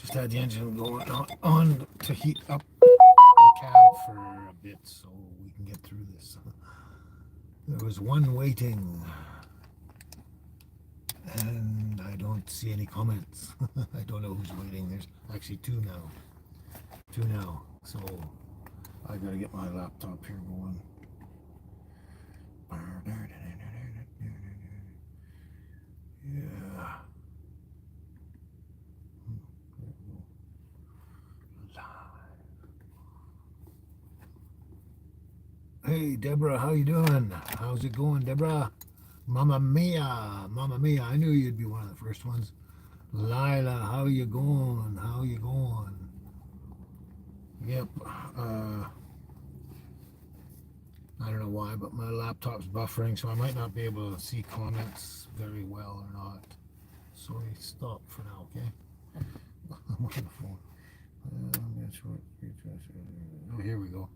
Just had the engine going on to heat up the cab for a bit so we can get through this. There was one waiting, and I don't see any comments. I don't know who's waiting. There's actually two now. Two now. So I gotta get my laptop here going. Yeah. Hey Deborah, how you doing? How's it going, Deborah? Mamma mia, mamma mia. I knew you'd be one of the first ones. Lila, how you going? How you going? Yep. I don't know why, but my laptop's buffering, so I might not be able to see comments very well or not. Sorry, stop for now, okay? I'm on the phone. Oh, here we go.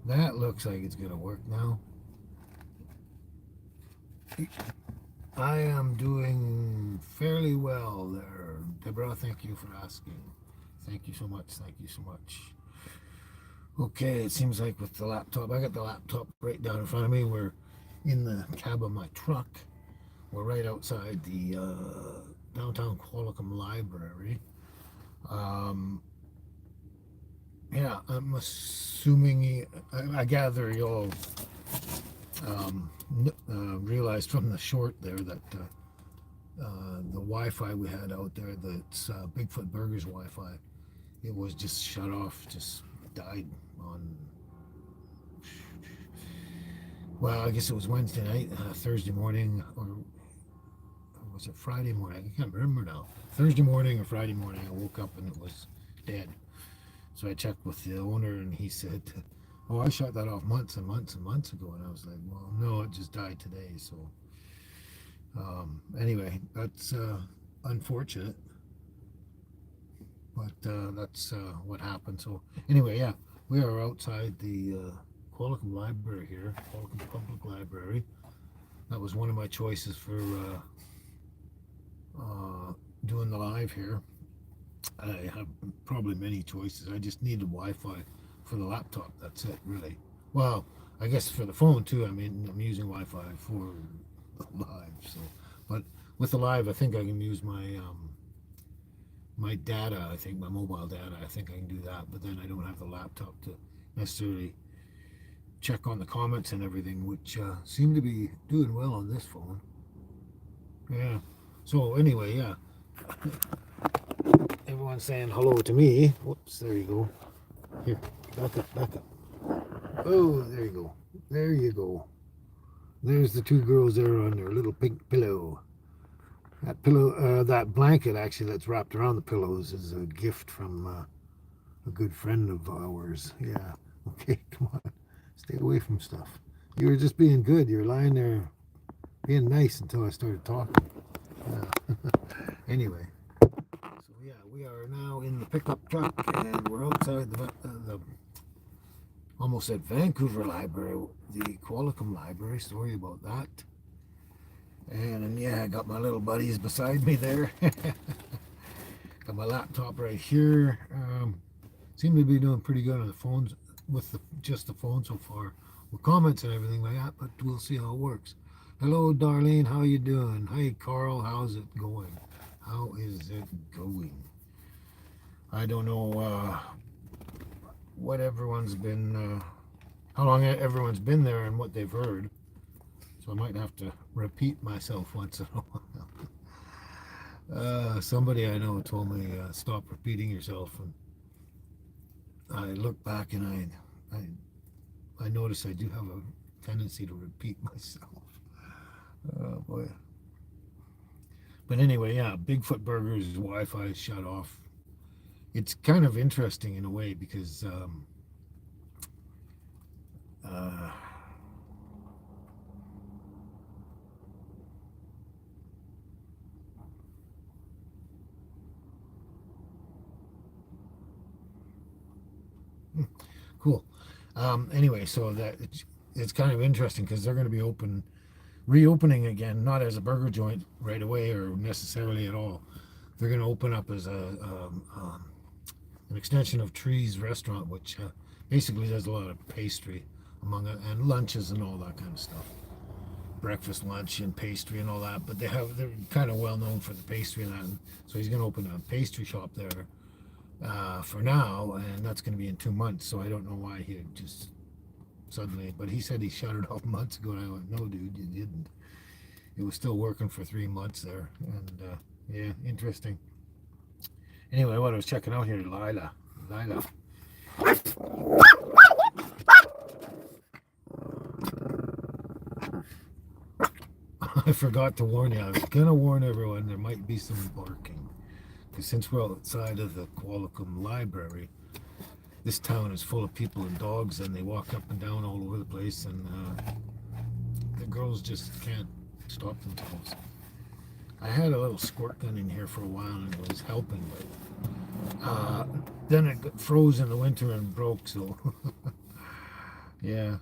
That looks like it's going to work now. I am doing fairly well there. Deborah, thank you for asking. Thank you so much. Thank you so much. Okay, it seems like with the laptop, I got the laptop right down in front of me. We're in the cab of my truck. We're right outside the downtown Qualicum Library. Yeah, I'm assuming, I gather you'll realized from the short there that the Wi-Fi we had out there, that's Bigfoot Burgers Wi-Fi, it was just shut off, just died on, well, I guess it was Wednesday night, Thursday morning, or was it Friday morning? I can't remember now. Thursday morning or Friday morning, I woke up and it was dead. So I checked with the owner and he said, oh, I shut that off months and months and months ago. And I was like, well, no, it just died today. So anyway, that's unfortunate. But that's what happened. So anyway, yeah, we are outside the Qualicum Library here, Qualicum Public Library. That was one of my choices for doing the live here. I have probably many choices. I just needed Wi-Fi for the laptop. That's it, really. Well, I guess for the phone too. I mean, I'm using Wi-Fi for the live. So, but with the live, I think I can use my my data. I think my mobile data. I think I can do that. But then I don't have the laptop to necessarily check on the comments and everything, which seem to be doing well on this phone. Yeah. So anyway, yeah. Everyone's saying hello to me. Whoops, there you go. Here, back up, back up. Oh, there you go. There you go. There's the two girls there on their little pink pillow. That pillow, that blanket actually that's wrapped around the pillows is a gift from a good friend of ours. Yeah. Okay, come on. Stay away from stuff. You were just being good. You were lying there being nice until I started talking. Anyway. So yeah, we are now in the pickup truck and we're outside the almost at Vancouver Library, the Qualicum Library. Sorry about that. And yeah, I got my little buddies beside me there. Got my laptop right here. Seem to be doing pretty good on the phones with just the phone so far, with comments and everything like that. But we'll see how it works. Hello, Darlene. How you doing? Hey, Carl. How's it going? How is it going? I don't know what everyone's been, how long everyone's been there and what they've heard. So I might have to repeat myself once in a while. Somebody I know told me stop repeating yourself, and I look back and I notice I do have a tendency to repeat myself. Oh boy. But anyway, yeah, Bigfoot Burgers Wi-Fi is shut off. It's kind of interesting in a way because cool. Anyway, so that it's kind of interesting because they're going to be reopening again, not as a burger joint right away or necessarily at all. they're going to open up as an extension of Tree's restaurant, which basically does a lot of pastry and lunches and all that kind of stuff. Breakfast, lunch, and pastry and all that. But they're kind of well known for the pastry and that. And so he's going to open a pastry shop there for now, and that's going to be in 2 months. So I don't know why he just suddenly. But he said he shut it off months ago, and I went, no, dude, you didn't. It was still working for 3 months there, and yeah, interesting. Anyway, what I was checking out here, Lila. I forgot to warn you. I was gonna warn everyone there might be some barking, because since we're outside of the Qualicum Library, this town is full of people and dogs, and they walk up and down all over the place, and the girls just can't stop themselves. I had a little squirt gun in here for a while, and it was helping, but then it got froze in the winter and broke. So yeah.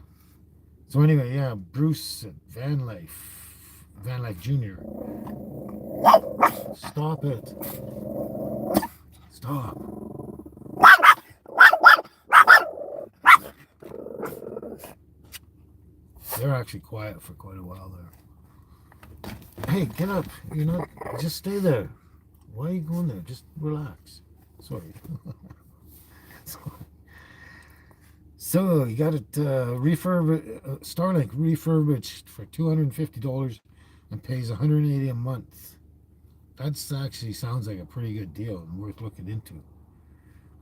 So anyway, yeah, Bruce at Van Life Jr. Stop it. Stop. They're actually quiet for quite a while there. Hey, get up. You're not. Just stay there. Why are you going there? Just relax. Sorry. So you got it Starlink refurbished for $250 and pays $180 a month. That's actually sounds like a pretty good deal and worth looking into.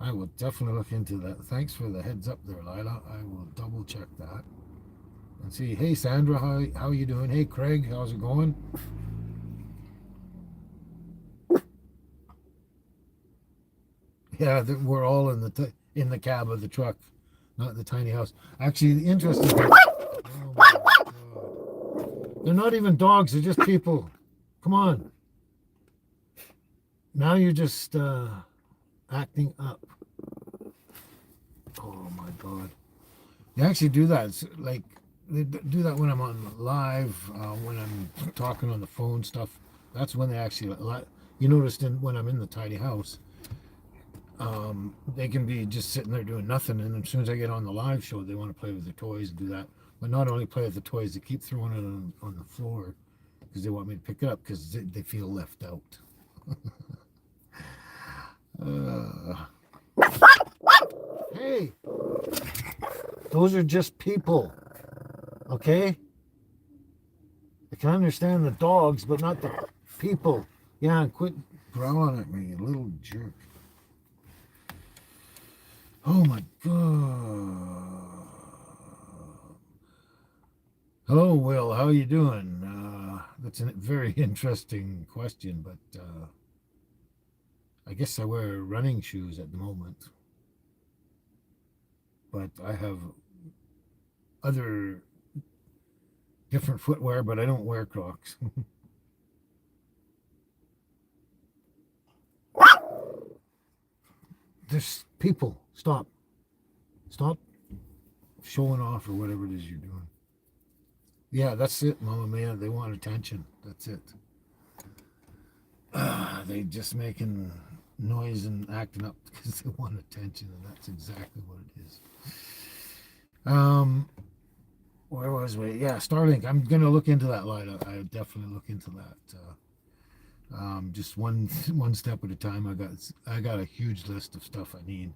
I will definitely look into that. Thanks for the heads up there, Lila. I will double check that and see. Hey, Sandra, how you doing? Hey, Craig, how's it going? Yeah, we're all in the cab of the truck, not the tiny house. Actually, the interesting thing. Oh my God. They're not even dogs. They're just people. Come on. Now you're just acting up. Oh my God. They actually do that. It's like they do that when I'm on live, when I'm talking on the phone stuff. That's when they actually. You noticed when I'm in the tiny house. They can be just sitting there doing nothing, and as soon as I get on the live show, they want to play with their toys and do that. But not only play with the toys, they keep throwing it on the floor because they want me to pick it up because they feel left out. Hey, those are just people, okay? I can understand the dogs, but not the people. Yeah, quit growling at me, you little jerk. Oh my God. Hello, Will. How you doing? That's a very interesting question, but I guess I wear running shoes at the moment. But I have other different footwear, but I don't wear Crocs. There's people. Stop showing off or whatever it is you're doing. Yeah, that's it, Mama Mia. They want attention. That's it. They just making noise and acting up because they want attention, and that's exactly what it is. Where was we? Yeah, Starlink. I'm gonna look into that, Lida. I definitely look into that. Just one step at a time. I got a huge list of stuff I need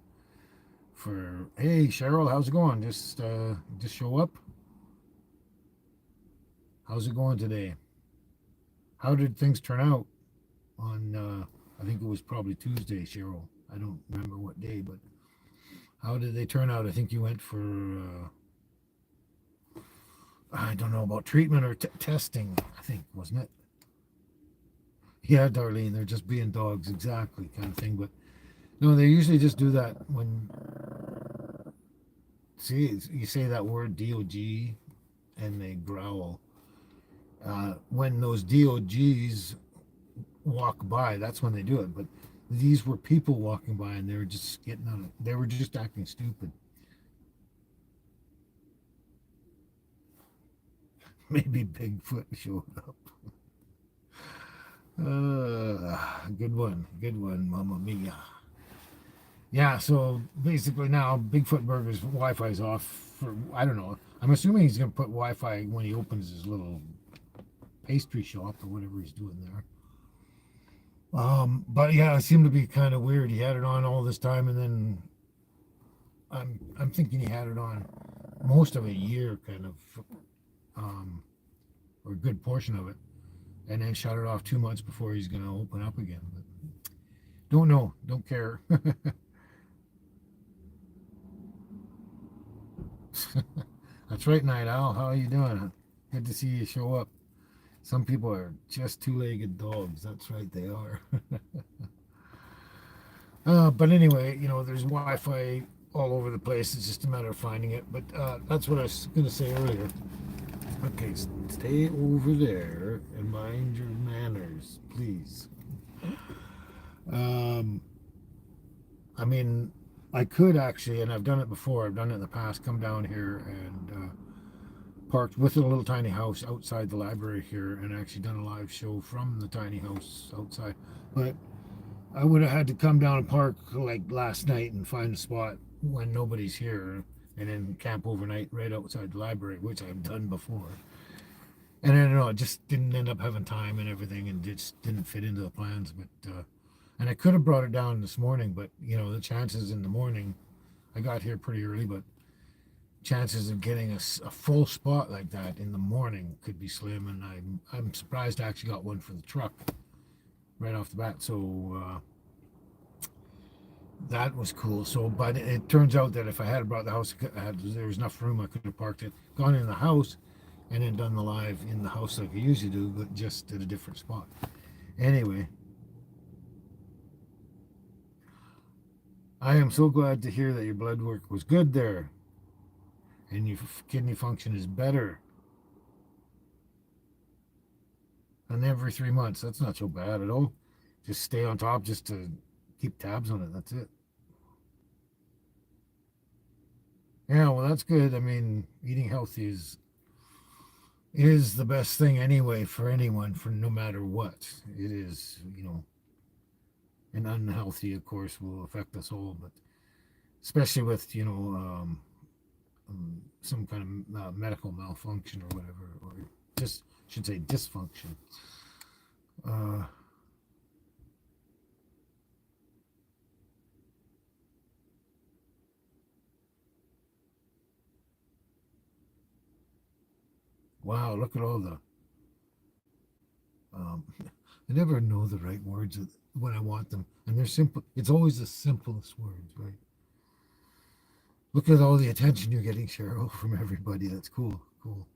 for. Hey, Cheryl, how's it going? Just show up. How's it going today? How did things turn out on? I think it was probably Tuesday, Cheryl. I don't remember what day, but how did they turn out? I think you went for. I don't know about treatment or testing. I think wasn't it? Yeah, Darlene, they're just being dogs, exactly, kind of thing. But no, they usually just do that when. See, you say that word DOG, and they growl. When those DOGs walk by, that's when they do it. But these were people walking by, and they were just getting on it. They were just acting stupid. Maybe Bigfoot showed up. Good one, Mamma Mia. Yeah, so basically now Bigfoot Burger's Wi-Fi's off for, I don't know. I'm assuming he's gonna put Wi-Fi when he opens his little pastry shop or whatever he's doing there. But yeah, it seemed to be kind of weird. He had it on all this time, and then I'm thinking he had it on most of a year, kind of, um, or a good portion of it, and then shut it off 2 months before he's gonna open up again. But don't know, don't care. That's right, Night Owl. How are you doing? Good to see you show up. Some people are just two-legged dogs. That's right, they are. But anyway, there's Wi-Fi all over the place. It's just a matter of finding it. But that's what I was going to say earlier. Okay, stay over there and mind your manners, please. Um, I mean, I could actually, and I've done it before. I've done it in the past. Come down here and parked within a little tiny house outside the library here, and actually done a live show from the tiny house outside. But I would have had to come down and park like last night and find a spot when nobody's here, and then camp overnight right outside the library, which I've done before. And I don't know, it just didn't end up having time and everything, and just didn't fit into the plans. But and I could have brought it down this morning, but the chances in the morning, I got here pretty early, but chances of getting a full spot like that in the morning could be slim. And I'm surprised I actually got one for the truck right off the bat. So that was cool. So, but it turns out that if I had brought the house, there was enough room. I could have parked it, gone in the house, and then done the live in the house like I usually do, but just at a different spot. Anyway, I am so glad to hear that your blood work was good there, and your kidney function is better. And every 3 months, that's not so bad at all. Just stay on top, just to keep tabs on it. That's it. Yeah, well, that's good. I mean, eating healthy is the best thing anyway for anyone, for no matter what it is. And unhealthy, of course, will affect us all, but especially with some kind of medical malfunction or whatever, or just should say dysfunction. Uh, wow, look at all the. I never know the right words when I want them, and they're simple. It's always the simplest words, right? Look at all the attention you're getting, Cheryl, from everybody. That's cool. Cool.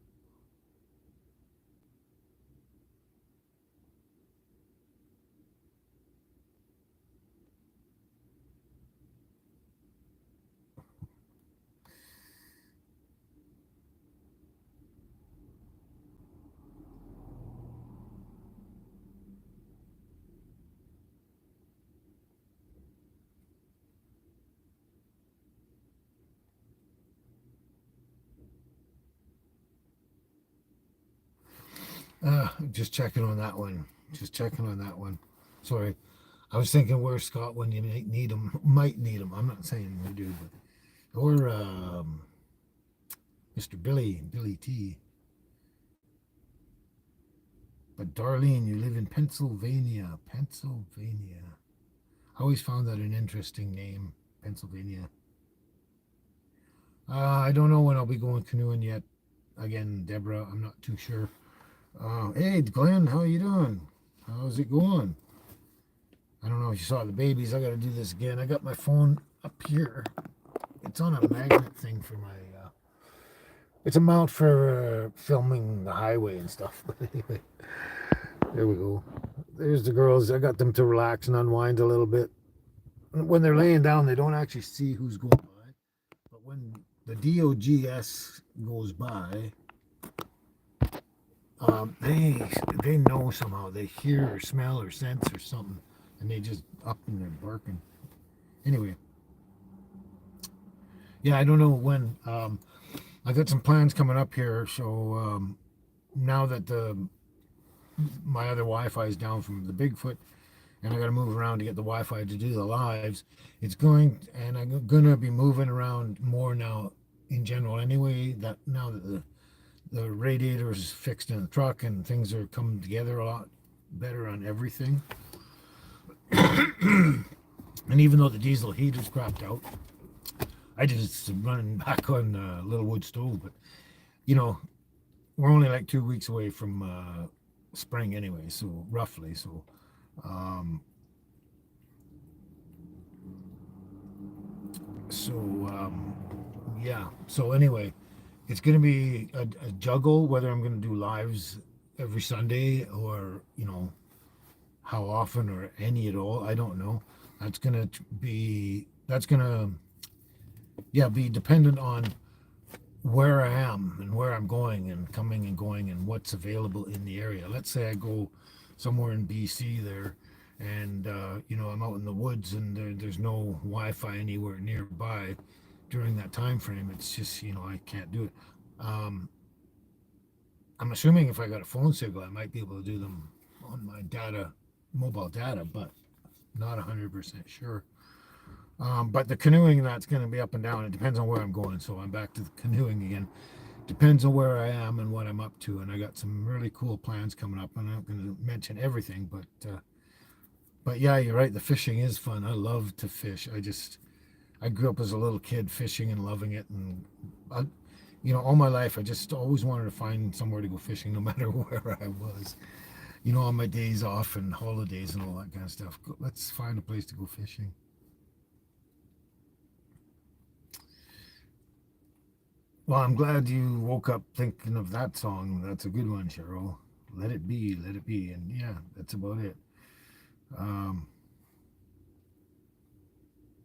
Just checking on that one. Just checking on that one. Sorry, I was thinking where Scott when you might need him. Might need him. I'm not saying we do, but or Mr. Billy T. But Darlene, you live in Pennsylvania. Pennsylvania. I always found that an interesting name, Pennsylvania. I don't know when I'll be going canoeing yet. Again, Deborah, I'm not too sure. Hey, Glenn, how you doing? How's it going? I don't know if you saw the babies. I got to do this again. I got my phone up here. It's on a magnet thing for my. It's a mount for filming the highway and stuff. But anyway, there we go. There's the girls. I got them to relax and unwind a little bit. When they're laying down, they don't actually see who's going by. But when the DOGS goes by, they know somehow. They hear or smell or sense or something, and they just up and they're barking. Anyway, yeah, I don't know when. I got some plans coming up here. So now that my other Wi-Fi is down from the Bigfoot, and I got to move around to get the Wi-Fi to do the lives. It's going, and I'm gonna be moving around more now in general anyway. That now that the radiator is fixed in the truck and things are coming together a lot better on everything. And even though the diesel heater's crapped out, I just running back on a little wood stove. But you know, we're only like 2 weeks away from spring anyway, so roughly. So um, so um, yeah. So anyway, it's gonna be a juggle whether I'm gonna do lives every Sunday or how often or any at all. I don't know. That's gonna be dependent on where I am and where I'm going and coming and going and what's available in the area. Let's say I go somewhere in BC there, and I'm out in the woods and there's no Wi-Fi anywhere nearby during that time frame. It's just I can't do it. Um, I'm assuming if I got a phone signal, I might be able to do them on my mobile data, but not 100% sure. But the canoeing, that's going to be up and down. It depends on where I'm going. So I'm back to the canoeing again. Depends on where I am and what I'm up to. And I got some really cool plans coming up. I'm not going to mention everything, but yeah, you're right. The fishing is fun. I love to fish. I grew up as a little kid fishing and loving it, and all my life I just always wanted to find somewhere to go fishing, no matter where I was. On my days off and holidays and all that kind of stuff. Let's find a place to go fishing. Well, I'm glad you woke up thinking of that song. That's a good one, Cheryl. Let it be, let it be. And yeah, that's about it. Um,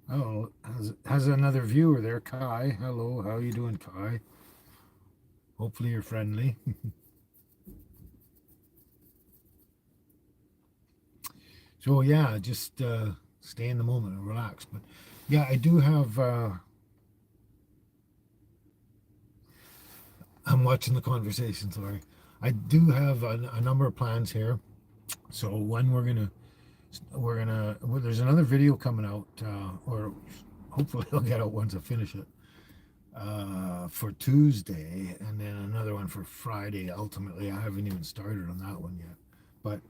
oh, has another viewer there, Kai. Hello, how you doing, Kai? Hopefully you're friendly. So yeah, just stay in the moment and relax. But yeah, I do have. I'm watching the conversation. Sorry, I do have a number of plans here. So one, well, there's another video coming out, or hopefully it'll get out once I finish it, for Tuesday, and then another one for Friday. Ultimately, I haven't even started on that one yet, but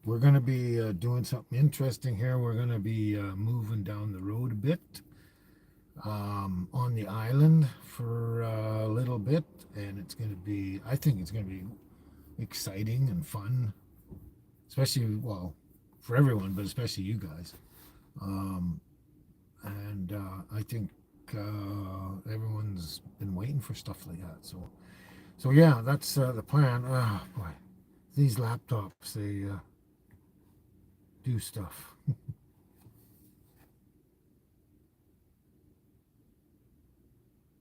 we're going to be doing something interesting here. We're going to be moving down the road a bit, on the island for a little bit, and I think it's going to be exciting and fun, especially, well, for everyone, but especially you guys. Um, and I think everyone's been waiting for stuff like that. So yeah, that's the plan. Oh boy, these laptops, they do stuff.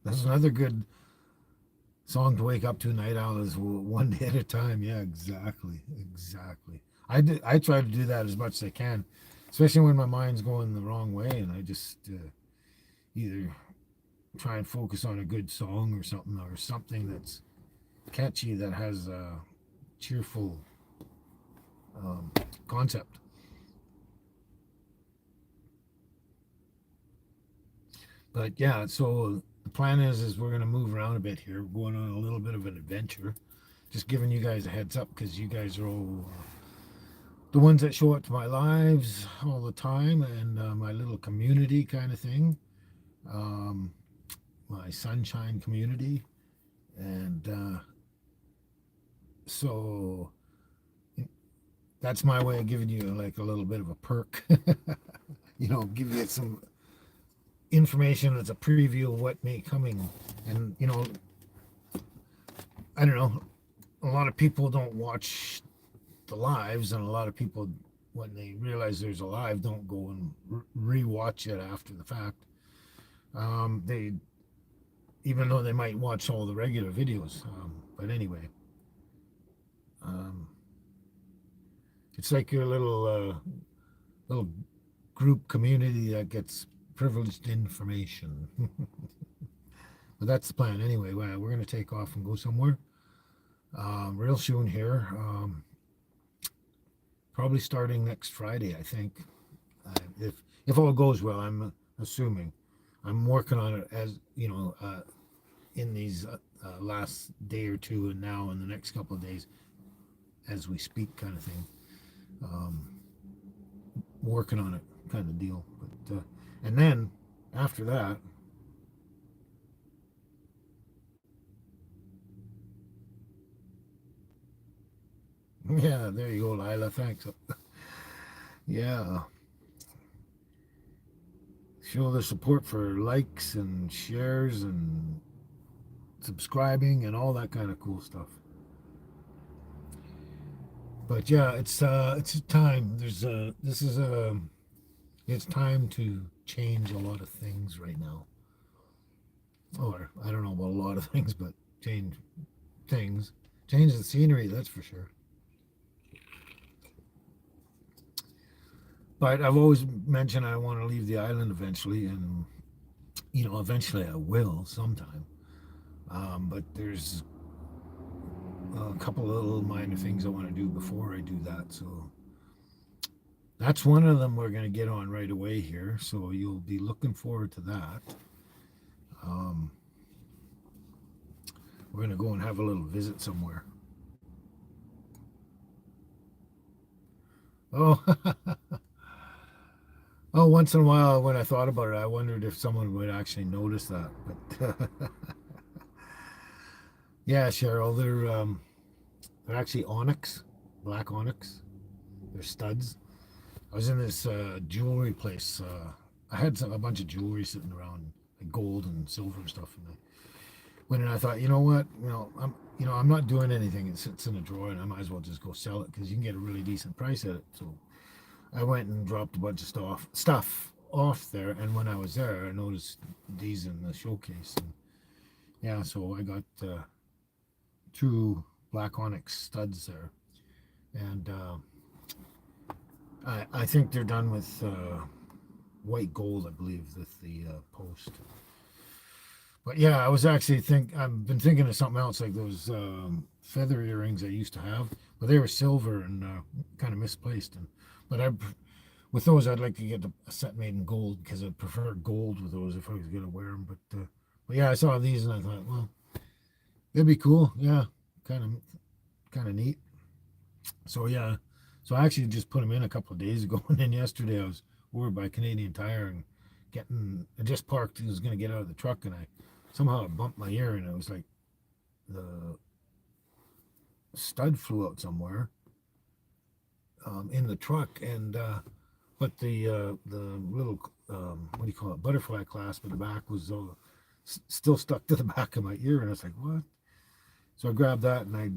That's another good song to wake up to. Night Owl is one day at a time. Yeah, exactly, exactly. I try to do that as much as I can, especially when my mind's going the wrong way, and I just either try and focus on a good song or something that's catchy that has a cheerful um, concept. But yeah, so the plan is we're gonna move around a bit here, going on a little bit of an adventure. Just giving you guys a heads up because you guys are all the ones that show up to my lives all the time and my little community kind of thing, um, my sunshine community, and so that's my way of giving you like a little bit of a perk. Give you some information that's a preview of what may coming, and I don't know. A lot of people don't watch the lives, and a lot of people, when they realize there's a live, don't go and re-watch it after the fact. They, even though they might watch all the regular videos, but anyway, um, it's like your little group community that gets privileged information. But that's the plan anyway. Well, we're going to take off and go somewhere real soon here. probably starting next Friday, I think. If all goes well, I'm assuming. I'm working on it as in these last day or two, and now in the next couple of days, as we speak, kind of thing. Um, Working on it, kind of deal. But and then after that, yeah, there you go, Lila. Thanks. Yeah, show the support for likes and shares and subscribing and all that kind of cool stuff. But yeah, it's time. There's this is a it's time to change a lot of things right now. Or I don't know about a lot of things, but change things, change the scenery. That's for sure. But I've always mentioned I want to leave the island eventually, and eventually I will sometime. But there's a couple of little minor things I want to do before I do that. So that's one of them we're going to get on right away here. So you'll be looking forward to that. Um, we're going to go and have a little visit somewhere. Oh, oh, once in a while when I thought about it, I wondered if someone would actually notice that. But yeah, Cheryl, they're actually onyx, black onyx. They're studs. I was in this jewelry place. I had a bunch of jewelry sitting around, like gold and silver and stuff. And I went and I thought, you know what? I'm not doing anything. It sits in a drawer, and I might as well just go sell it because you can get a really decent price at it. So I went and dropped a bunch of stuff off there. And when I was there, I noticed these in the showcase. And yeah, so I got two black onyx studs there, and I think they're done with white gold, I believe, with the post. But yeah, I've been thinking of something else, like those feather earrings I used to have, but they were silver and kind of misplaced. But with those, I'd like to get a set made in gold because I'd prefer gold with those if I was gonna wear them. But yeah, I saw these and I thought, well, it'd be cool. Yeah, kind of kind of neat. So yeah, so I actually just put them in a couple of days ago, and then yesterday I was over by Canadian Tire and I just parked and was gonna get out of the truck, and I somehow bumped my ear, and it was like the stud flew out somewhere in the truck, and but the little what do you call it, butterfly clasp at the back was still stuck to the back of my ear, and I was like, what? So I grabbed that and I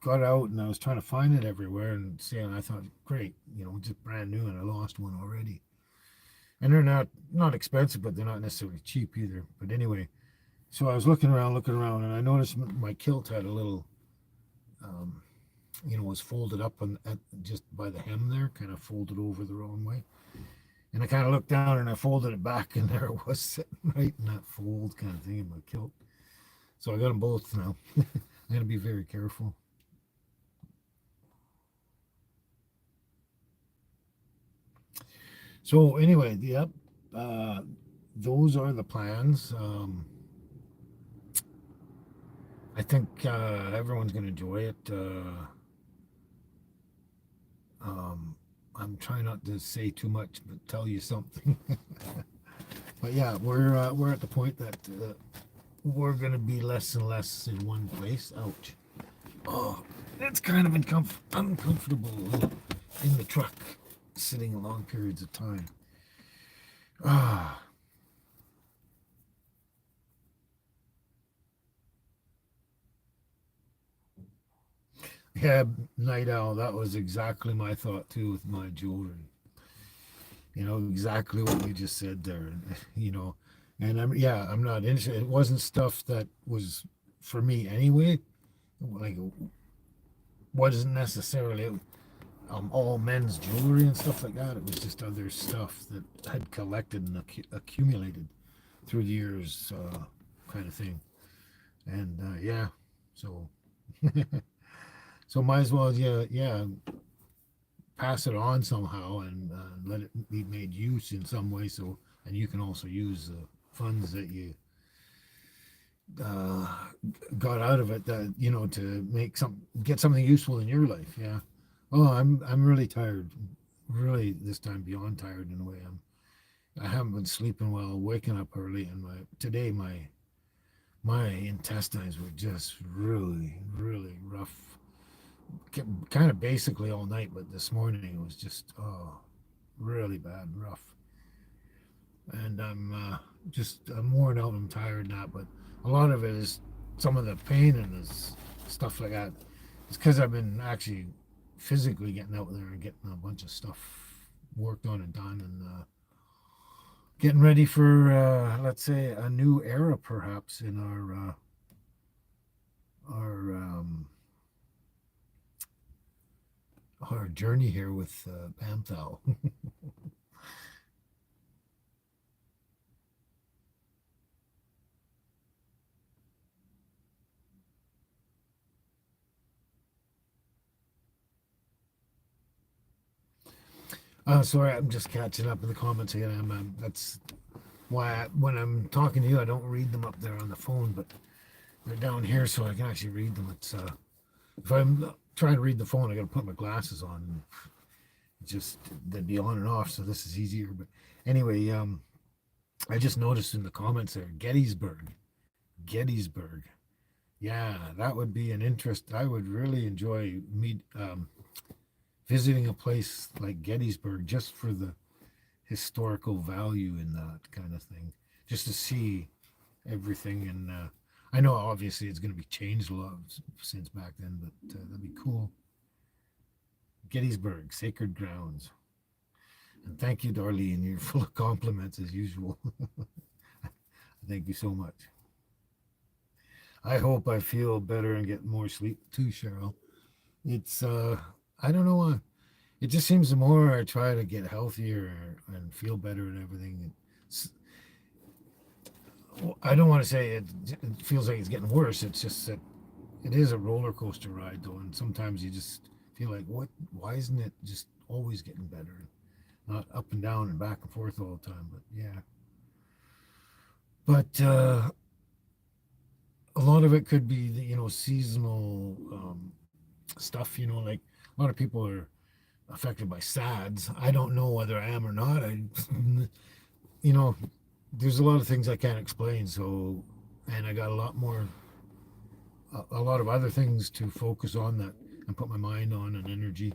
got out and I was trying to find it everywhere and see, and I thought, great, just brand new, and I lost one already. And they're not expensive, but they're not necessarily cheap either. But anyway, so I was looking around, and I noticed my kilt had a little, um, was folded up at just by the hem there, kind of folded over the wrong way. And I kind of looked down and I folded it back, and there it was sitting right in that fold kind of thing in my kilt. So I got them both now. I'm gonna be very careful. So anyway, yep, uh, those are the plans. I think everyone's going to enjoy it. I'm trying not to say too much, but tell you something. But yeah, we're at the point that we're going to be less and less in one place. Ouch! Oh, it's kind of uncomfortable in the truck, sitting long periods of time. Ah, yeah, night owl. That was exactly my thought too with my jewelry. Exactly what you just said there. You know, and I'm not interested. It wasn't stuff that was for me anyway. Like, wasn't necessarily all men's jewelry and stuff like that. It was just other stuff that had collected and accumulated through the years, kind of thing. And yeah, so so might as well, yeah, pass it on somehow and let it be made use in some way. So, and you can also use the funds that you uh, got out of it, that to make get something useful in your life. Yeah. Oh, I'm really tired. Really, this time beyond tired in a way. I haven't been sleeping well, waking up early, and today my intestines were just really, really rough. Kind of basically all night, but this morning it was just really bad, rough. And I'm worn out. I'm tired now, but a lot of it is some of the pain and this stuff like that. It's because I've been actually physically getting out there and getting a bunch of stuff worked on and done, and getting ready for let's say a new era perhaps in our journey here with Bamthal. Sorry, I'm just catching up in the comments again. That's why when I'm talking to you, I don't read them up there on the phone, but they're down here so I can actually read them. It's if I'm trying to read the phone, I got to put my glasses on. And just they'd be on and off, so this is easier. But anyway, I just noticed in the comments there, Gettysburg. Yeah, that would be an interest. I would really enjoy visiting a place like Gettysburg just for the historical value in that kind of thing, just to see everything. And I know obviously it's going to be changed a lot since back then, but that'd be cool. Gettysburg, sacred grounds. And thank you, Darlene. You're full of compliments as usual. Thank you so much. I hope I feel better and get more sleep too, Cheryl. It's I don't know why. It just seems the more I try to get healthier and feel better and everything, I don't want to say it feels like it's getting worse. It's just that it is a roller coaster ride, though, and sometimes you just feel like, what? Why isn't it just always getting better, not up and down and back and forth all the time? But yeah, but a lot of it could be the, seasonal stuff. Like a lot of people are affected by SADS. I don't know whether I am or not. You know, there's a lot of things I can't explain. So, and I got a lot of other things to focus on that and put my mind on and energy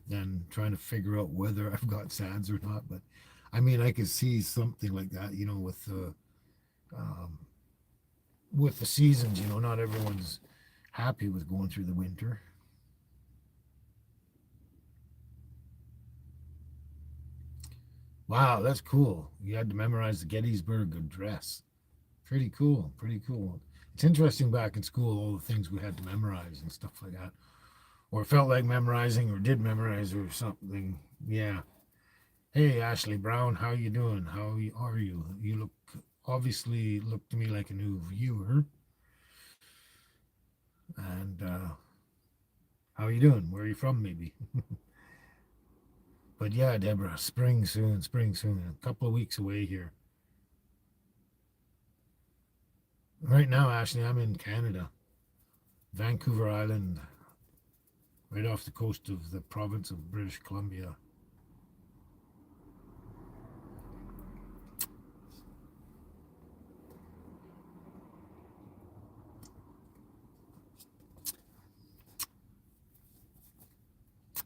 than trying to figure out whether I've got SADS or not. But I mean, I could see something like that, um, with the seasons. Not everyone's happy with going through the winter. Wow, that's cool. You had to memorize the Gettysburg Address. Pretty cool. Pretty cool. It's interesting back in school, all the things we had to memorize and stuff like that, or felt like memorizing, or did memorize, or something. Yeah. Hey, Ashley Brown, how you doing? How are you? You look to me like a new viewer. And how you doing? Where are you from, maybe? But yeah, Deborah, spring soon. A couple of weeks away here. Right now, Ashley, I'm in Canada, Vancouver Island, right off the coast of the province of British Columbia.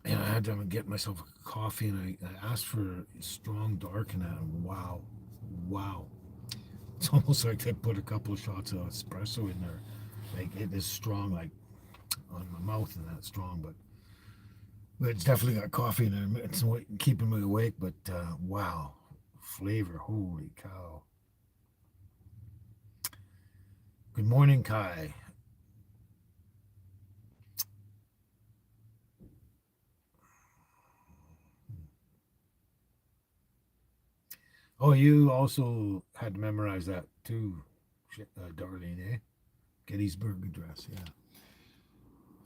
And I had to get myself a coffee, and I asked for strong dark, and wow, wow. It's almost like they put a couple of shots of espresso in there. Like it is strong, like on my mouth, and that strong, but it's definitely got coffee in it. It's keeping me awake, but wow, flavor, holy cow. Good morning, Kai. Oh, you also had to memorize that too, Darlene, eh? Gettysburg Address, yeah.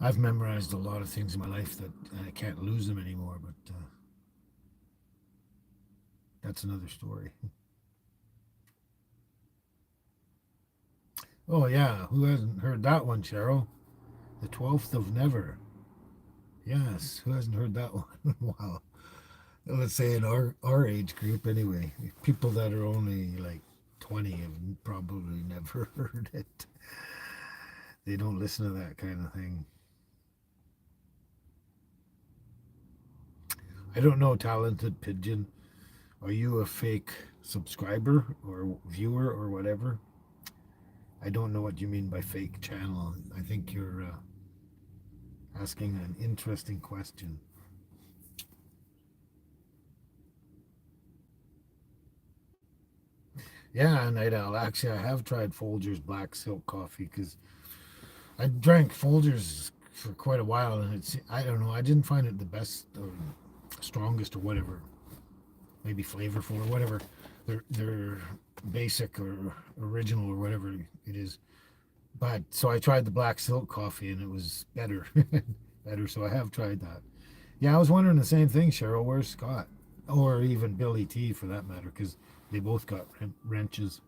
I've memorized a lot of things in my life that I can't lose them anymore, but that's another story. Oh, yeah. Who hasn't heard that one, Cheryl? The 12th of Never. Yes. Who hasn't heard that one? Wow. Let's say in our age group, anyway. People that are only like 20 have probably never heard it. They don't listen to that kind of thing. I don't know, Talented Pigeon. Are you a fake subscriber or viewer or whatever? I don't know what you mean by fake channel. I think you're asking an interesting question. Yeah, Night Owl. Actually, I have tried Folgers Black Silk Coffee because I drank Folgers for quite a while, and I don't know. I didn't find it the best or strongest or whatever. Maybe flavorful or whatever. They're basic or original or whatever it is. But so I tried the Black Silk Coffee, and it was better, better. So I have tried that. Yeah, I was wondering the same thing, Cheryl. Where's Scott? Or even Billy T for that matter, because they both got wrenches.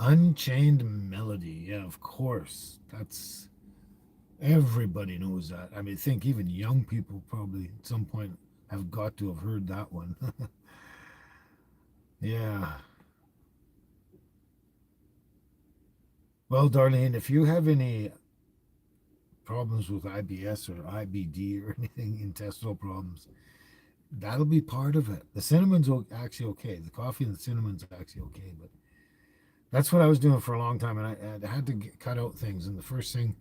Unchained Melody. Yeah, of course. That's everybody knows that. I mean, I think even young people probably at some point have got to have heard that one. Yeah. Well, Darlene, if you have any problems with IBS or IBD or anything, intestinal problems, that'll be part of it. The cinnamon's actually okay. The coffee and the cinnamon's actually okay, but that's what I was doing for a long time, and I had to cut out things. And the first thing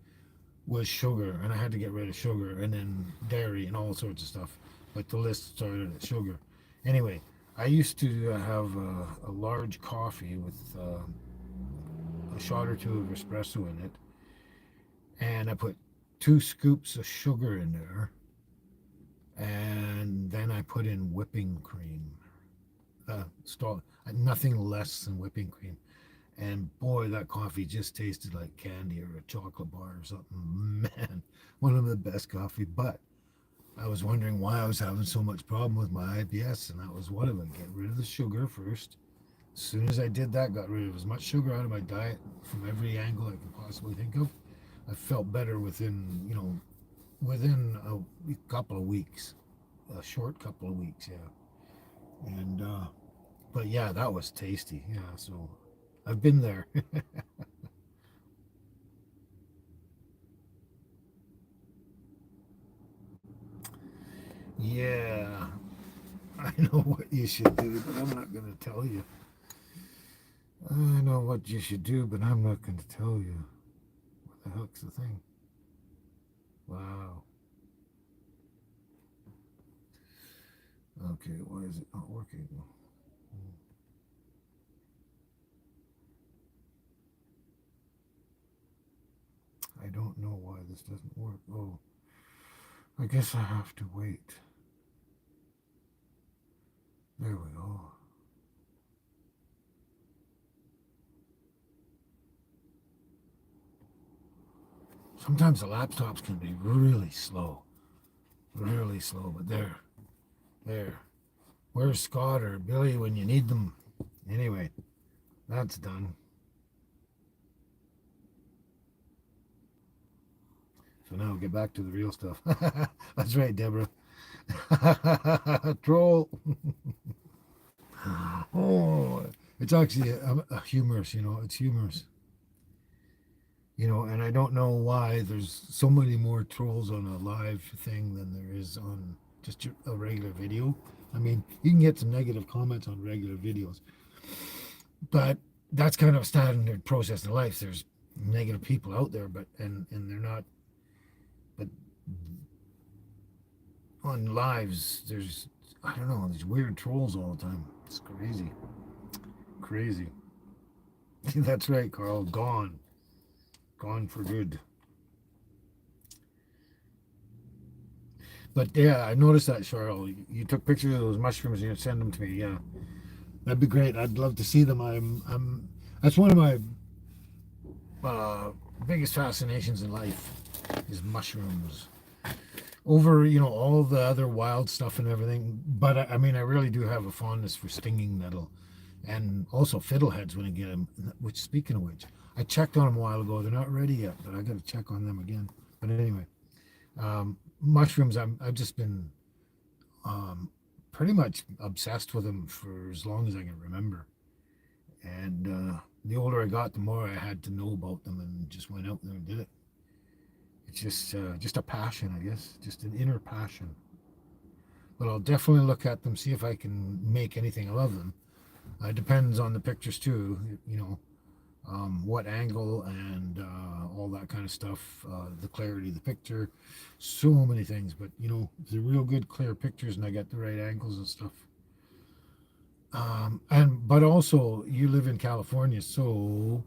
was sugar, and I had to get rid of sugar, and then dairy and all sorts of stuff. But the list started at sugar. Anyway, I used to have a large coffee with a shot or two of espresso in it, and I put 2 scoops of sugar in there, and then I put in whipping cream. Nothing less than whipping cream. And boy, that coffee just tasted like candy or a chocolate bar or something. Man, one of the best coffee. But I was wondering why I was having so much problem with my IBS, and that was one of them. Get rid of the sugar first. As soon as I did that, got rid of as much sugar out of my diet from every angle I could possibly think of. I felt better within a couple of weeks, a short couple of weeks, yeah. And but yeah, that was tasty. Yeah, so I've been there. Yeah, I know what you should do, but I'm not going to tell you. I know what you should do, but I'm not going to tell you. What the heck's the thing? Wow. Okay, why is it not working? I don't know why this doesn't work. Oh, I guess I have to wait. There we go. Sometimes the laptops can be really slow, but there. Where's Scott or Billy when you need them? Anyway, that's done. So now get back to the real stuff. That's right, Deborah. Troll. Oh, it's actually a humorous, it's humorous. And I don't know why there's so many more trolls on a live thing than there is on just a regular video. I mean, you can get some negative comments on regular videos, but that's kind of a standard process in life. There's negative people out there, but and they're not. But on lives, there's I don't know these weird trolls all the time. It's crazy, crazy. That's right, Carl. Gone for good. But yeah, I noticed that, Cheryl. You took pictures of those mushrooms and you send them to me. Yeah, that'd be great. I'd love to see them. I'm. That's one of my uh, biggest fascinations in life is mushrooms. Over, all the other wild stuff and everything. But I mean, I really do have a fondness for stinging nettle and also fiddleheads when I get them. Which, speaking of which, I checked on them a while ago. They're not ready yet, but I got to check on them again. But anyway, mushrooms, I've just been um, pretty much obsessed with them for as long as I can remember. And the older I got, the more I had to know about them, and just went out there and did it. It's just a passion, I guess, just an inner passion. But I'll definitely look at them, see if I can make anything of them. It depends on the pictures too, what angle and all that kind of stuff, the clarity of the picture, so many things. But if they're real good, clear pictures, and I get the right angles and stuff. But also, you live in California, so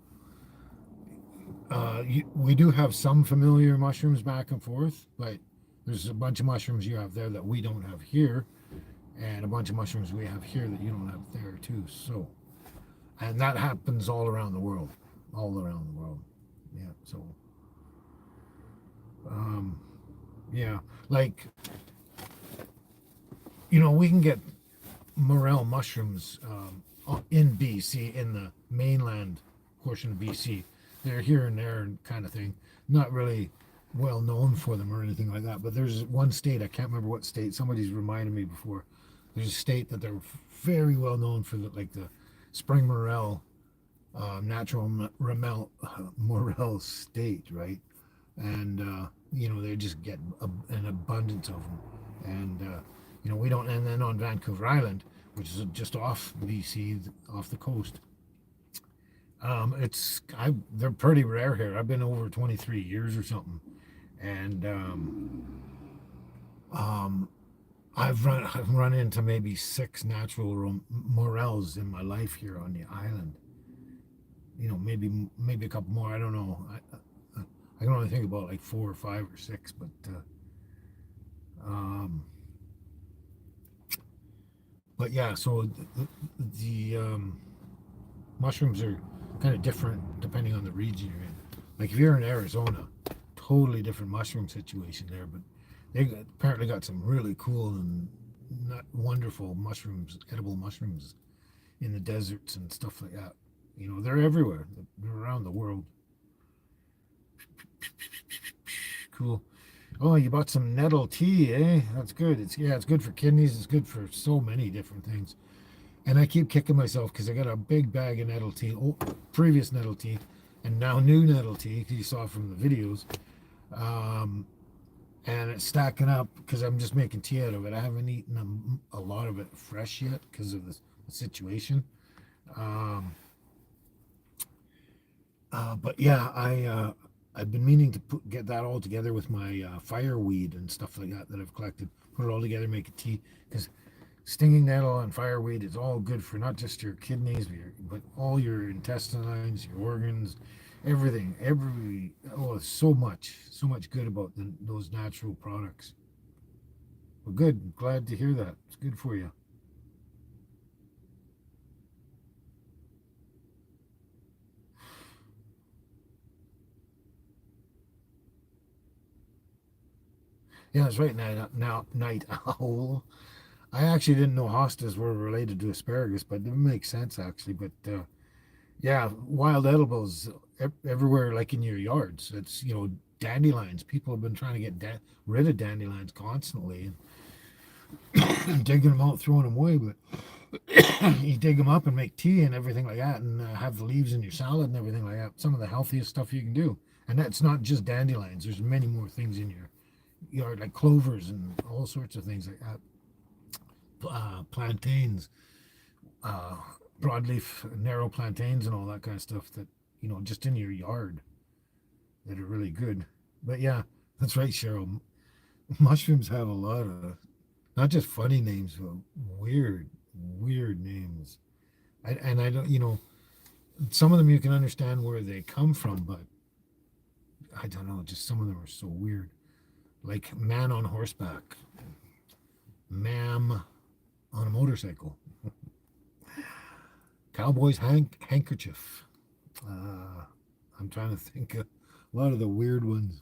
we do have some familiar mushrooms back and forth, but there's a bunch of mushrooms you have there that we don't have here, and a bunch of mushrooms we have here that you don't have there too. So, and that happens all around the world, all around the world. Yeah. So, yeah, like we can get morel mushrooms in BC, in the mainland portion of BC. They're here and there kind of thing. Not really well known for them or anything like that. But there's one state, I can't remember what state. Somebody's reminded me before. There's a state that they're very well known for, the spring morel, natural morel state, right? And they just get an abundance of them. And we don't. And then on Vancouver Island, which is just off BC, off the coast. They're pretty rare here. I've been over 23 years or something, and I've run into maybe 6 natural morels in my life here on the island. Maybe a couple more. I don't know. I can only think about like 4 or 5 or 6, but yeah. So the mushrooms are kind of different depending on the region you're in. Like if you're in Arizona, totally different mushroom situation there, but apparently got some really cool and not wonderful mushrooms, edible mushrooms in the deserts and stuff like that. They're everywhere. They're around the world. Cool. Oh, you bought some nettle tea, eh? That's good. It's good for kidneys. It's good for so many different things. And I keep kicking myself because I got a big bag of nettle tea, previous nettle tea, and now new nettle tea, because you saw from the videos. And it's stacking up because I'm just making tea out of it. I haven't eaten a lot of it fresh yet because of the situation. But yeah, I've been meaning to get that all together with my fireweed and stuff like that I've collected. Put it all together, make a tea, because stinging nettle and fireweed is all good for not just your kidneys, but all your intestines, your organs, everything. So much good about those natural products. Well, good. Glad to hear that. It's good for you. Yeah, that's right. Night owl. I actually didn't know hostas were related to asparagus, but it makes sense actually. But yeah, wild edibles everywhere, like in your yards. It's dandelions. People have been trying to get rid of dandelions constantly and digging them out, throwing them away. But you dig them up and make tea and everything like that, and have the leaves in your salad and everything like that. Some of the healthiest stuff you can do. And that's not just dandelions. There's many more things in your yard, like clovers and all sorts of things like that. Plantains, uh, broadleaf, narrow plantains, and all that kind of stuff that just in your yard that are really good. But yeah, that's right, Cheryl. Mushrooms have a lot of not just funny names, but weird names. And I don't, some of them you can understand where they come from, but I don't know. Just some of them are so weird. Like man on horseback, ma'am on a motorcycle, cowboy's handkerchief. I'm trying to think A lot of the weird ones.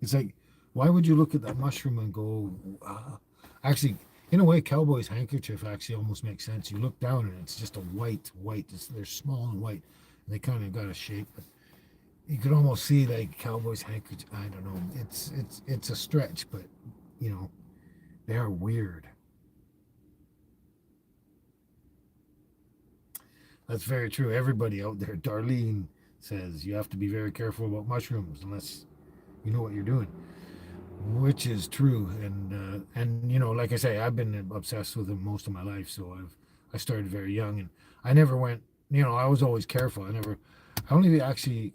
It's like, why would you look at that mushroom and go, actually, in a way, cowboy's handkerchief actually almost makes sense. You look down and it's just a white. They're small and white. And they kind of got a shape, but you could almost see like cowboy's handkerchief. I don't know. It's a stretch, but you know, they are weird. That's very true. Everybody out there, Darlene says you have to be very careful about mushrooms unless you know what you're doing, which is true. And you know, like I say, I've been obsessed with them most of my life. So I started very young, and I never went. You know, I was always careful. I only actually,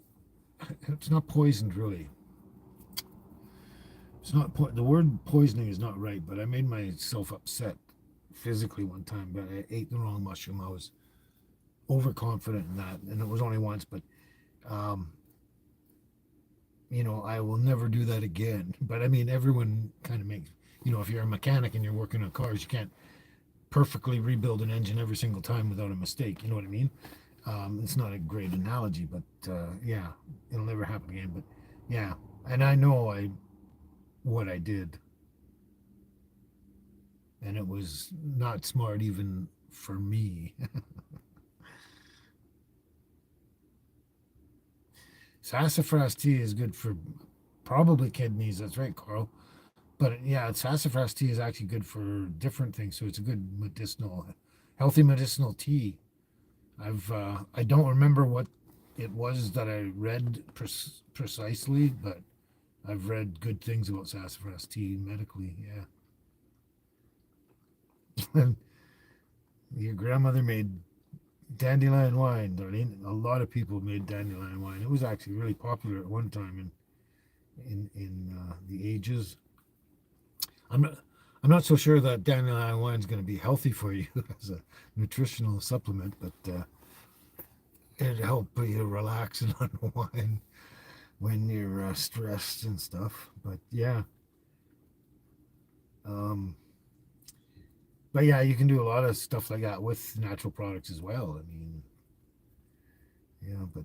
it's not poisoned really. It's not the word poisoning is not right, but I made myself upset physically one time. But I ate the wrong mushroom. I was overconfident in that, and it was only once. But um, you know, I will never do that again. But I mean, everyone kind of makes. You know, if you're a mechanic and you're working on cars, you can't perfectly rebuild an engine every single time without a mistake. You know what I mean? It's not a great analogy, but yeah, it'll never happen again. But yeah, and I know I what I did, and it was not smart even for me. Sassafras tea is good for probably kidneys. That's right, Carl. But yeah, sassafras tea is actually good for different things. So it's a good medicinal, healthy medicinal tea. I don't remember what it was that I read precisely, but I've read good things about sassafras tea medically. Yeah, your grandmother made dandelion wine, Darlene. A lot of people made dandelion wine. It was actually really popular at one time in the ages. I'm not. I'm not so sure that dandelion wine is going to be healthy for you as a nutritional supplement, but it'd help you relax and unwind when you're stressed and stuff. But yeah, um, but yeah, you can do a lot of stuff like that with natural products as well. I mean, yeah, but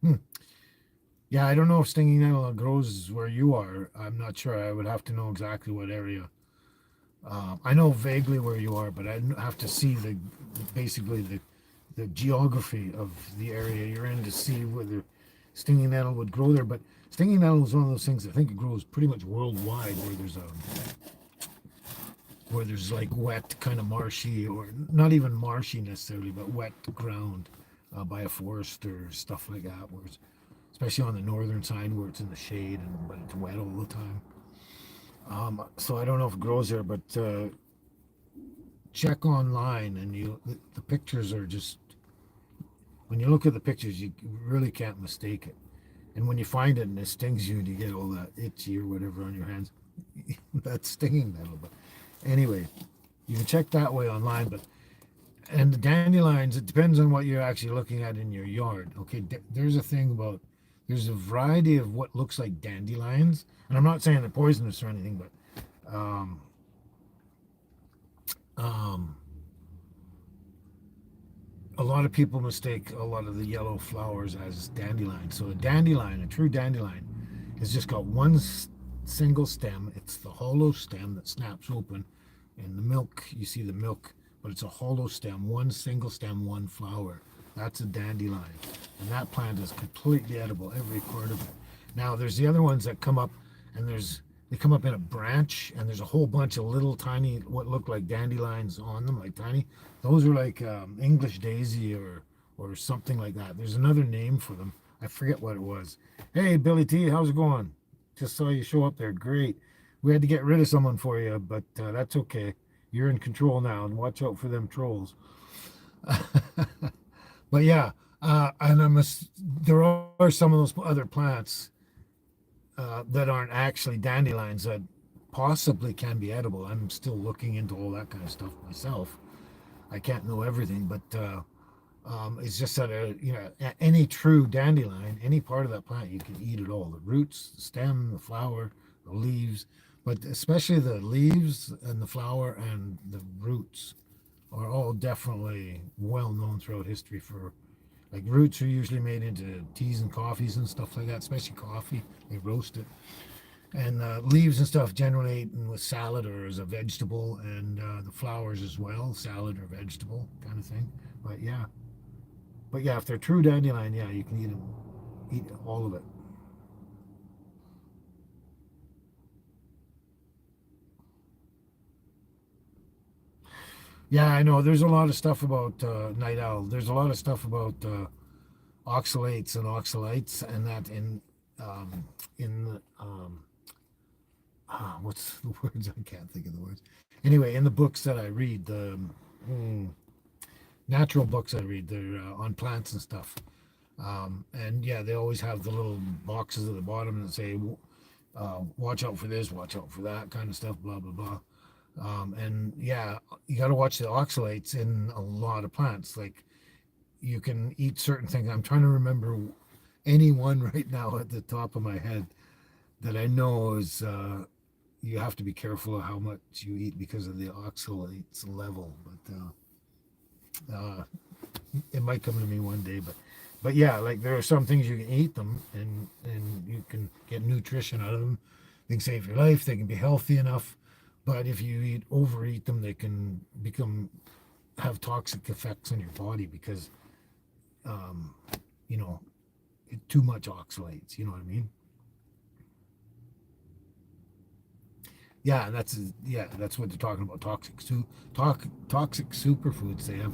hmm. Yeah, I don't know if stinging nettle grows where you are. I'm not sure. I would have to know exactly what area. I know vaguely where you are, but I have to see basically the geography of the area you're in to see whether stinging nettle would grow there. But stinging nettle is one of those things I think it grows pretty much worldwide where there's like wet, kind of marshy, or not even marshy necessarily, but wet ground by a forest or stuff like that. Especially on the northern side where it's in the shade and but it's wet all the time. So I don't know if it grows there, but check online and the pictures are just when you look at the pictures you really can't mistake it. And when you find it and it stings you and you get all that itchy or whatever on your hands, that's stinging nettle. But anyway, you can check that way online. But and the dandelions, it depends on what you're actually looking at in your yard. Okay, there's a thing about there's a variety of what looks like dandelions, and I'm not saying they're poisonous or anything, but um, um, a lot of people mistake a lot of the yellow flowers as dandelions. So a dandelion, a true dandelion, has just got one single stem. It's the hollow stem that snaps open, and the milk, you see the milk, but it's a hollow stem, one single stem, one flower. That's a dandelion. And that plant is completely edible, every part of it. Now, there's the other ones that come up, and they come up in a branch, and there's a whole bunch of little tiny, what look like dandelions on them, like tiny. Those are like English daisy or something like that. There's another name for them. I forget what it was. Hey, Billy T, how's it going? Just saw you show up there. Great. We had to get rid of someone for you, but that's okay. You're in control now, and watch out for them trolls. But yeah, and there are some of those other plants that aren't actually dandelions that possibly can be edible. I'm still looking into all that kind of stuff myself. I can't know everything, but it's just that any true dandelion, any part of that plant, you can eat it all: the roots, the stem, the flower, the leaves, but especially the leaves and the flower and the roots are all definitely well known throughout history for, like, roots are usually made into teas and coffees and stuff like that, especially coffee. They roast it. And leaves and stuff generally eaten with salad or as a vegetable, and the flowers as well, salad or vegetable kind of thing. But yeah, if they're true dandelion, yeah, you can eat them, eat all of it. Yeah, I know. There's a lot of stuff about night owl. There's a lot of stuff about oxalates and oxalites, and that in what's the words? I can't think of the words. Anyway, in the books that I read, the mm, natural books I read, they're on plants and stuff. And yeah, they always have the little boxes at the bottom that say, "Watch out for this, watch out for that," kind of stuff. Blah blah blah. And yeah, you got to watch the oxalates in a lot of plants. Like, you can eat certain things. I'm trying to remember any one right now at the top of my head that I know is you have to be careful of how much you eat because of the oxalates level. But it might come to me one day. But yeah, like, there are some things you can eat them, and you can get nutrition out of them. They can save your life. They can be healthy enough. But if you overeat them, they can become have toxic effects on your body because um, you know too much oxalates. You know what I mean? Yeah, that's what they're talking about. Toxic superfoods. They have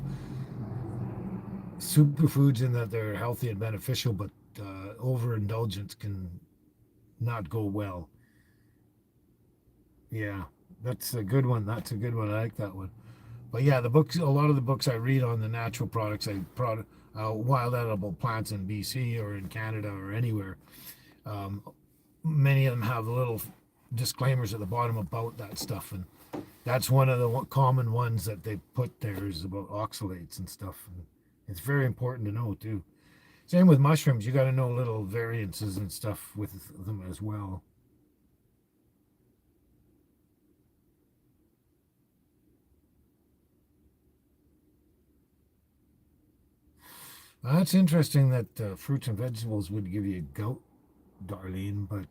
superfoods in that they're healthy and beneficial, but overindulgence can not go well. Yeah, that's a good one. That's a good one. I like that one. But yeah, a lot of the books I read on the natural products, wild edible plants in BC or in Canada or anywhere, um, many of them have little disclaimers at the bottom about that stuff, and that's one of the common ones that they put there is about oxalates and stuff. And it's very important to know too. Same with mushrooms. You got to know little variances and stuff with them as well. That's interesting that fruits and vegetables would give you gout, Darlene, but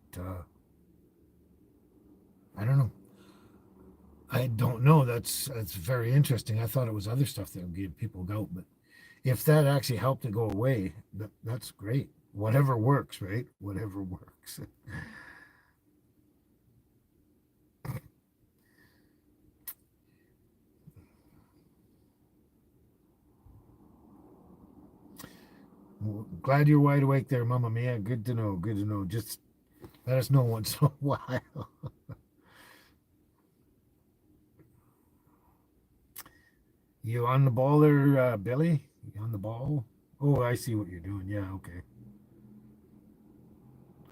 I don't know. I don't know. That's very interesting. I thought it was other stuff that would give people gout, but if that actually helped it go away, that's great. Whatever works, right? Whatever works. Well, glad you're wide awake there, Mama Mia. Good to know. Good to know. Just let us know once in a while. You on the ball there, Billy? You on the ball? Oh, I see what you're doing. Yeah, okay.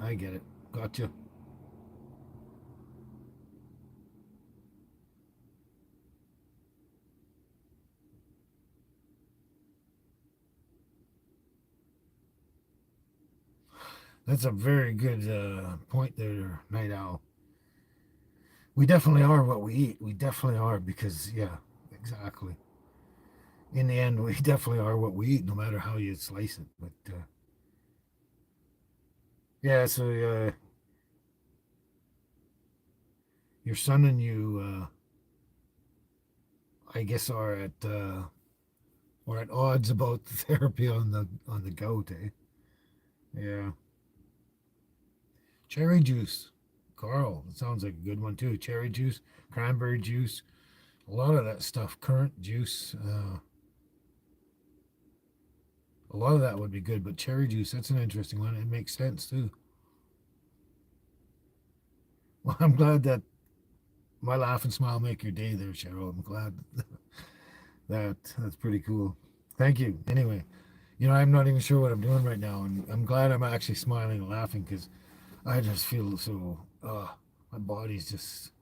I get it. Gotcha. That's a very good point there, Night Owl. We definitely are what we eat. We definitely are because, yeah, exactly. In the end, we definitely are what we eat, no matter how you slice it. But yeah, so your son and you, I guess, are at odds about the therapy on the goat, eh? Yeah. Cherry juice, Carl. That sounds like a good one too. Cherry juice, cranberry juice, a lot of that stuff. Currant juice, a lot of that would be good. But cherry juice, that's an interesting one. It makes sense too. Well, I'm glad that my laugh and smile make your day there, Cheryl. I'm glad that's pretty cool. Thank you. Anyway, I'm not even sure what I'm doing right now, and I'm glad I'm actually smiling and laughing because I just feel so. My body's just,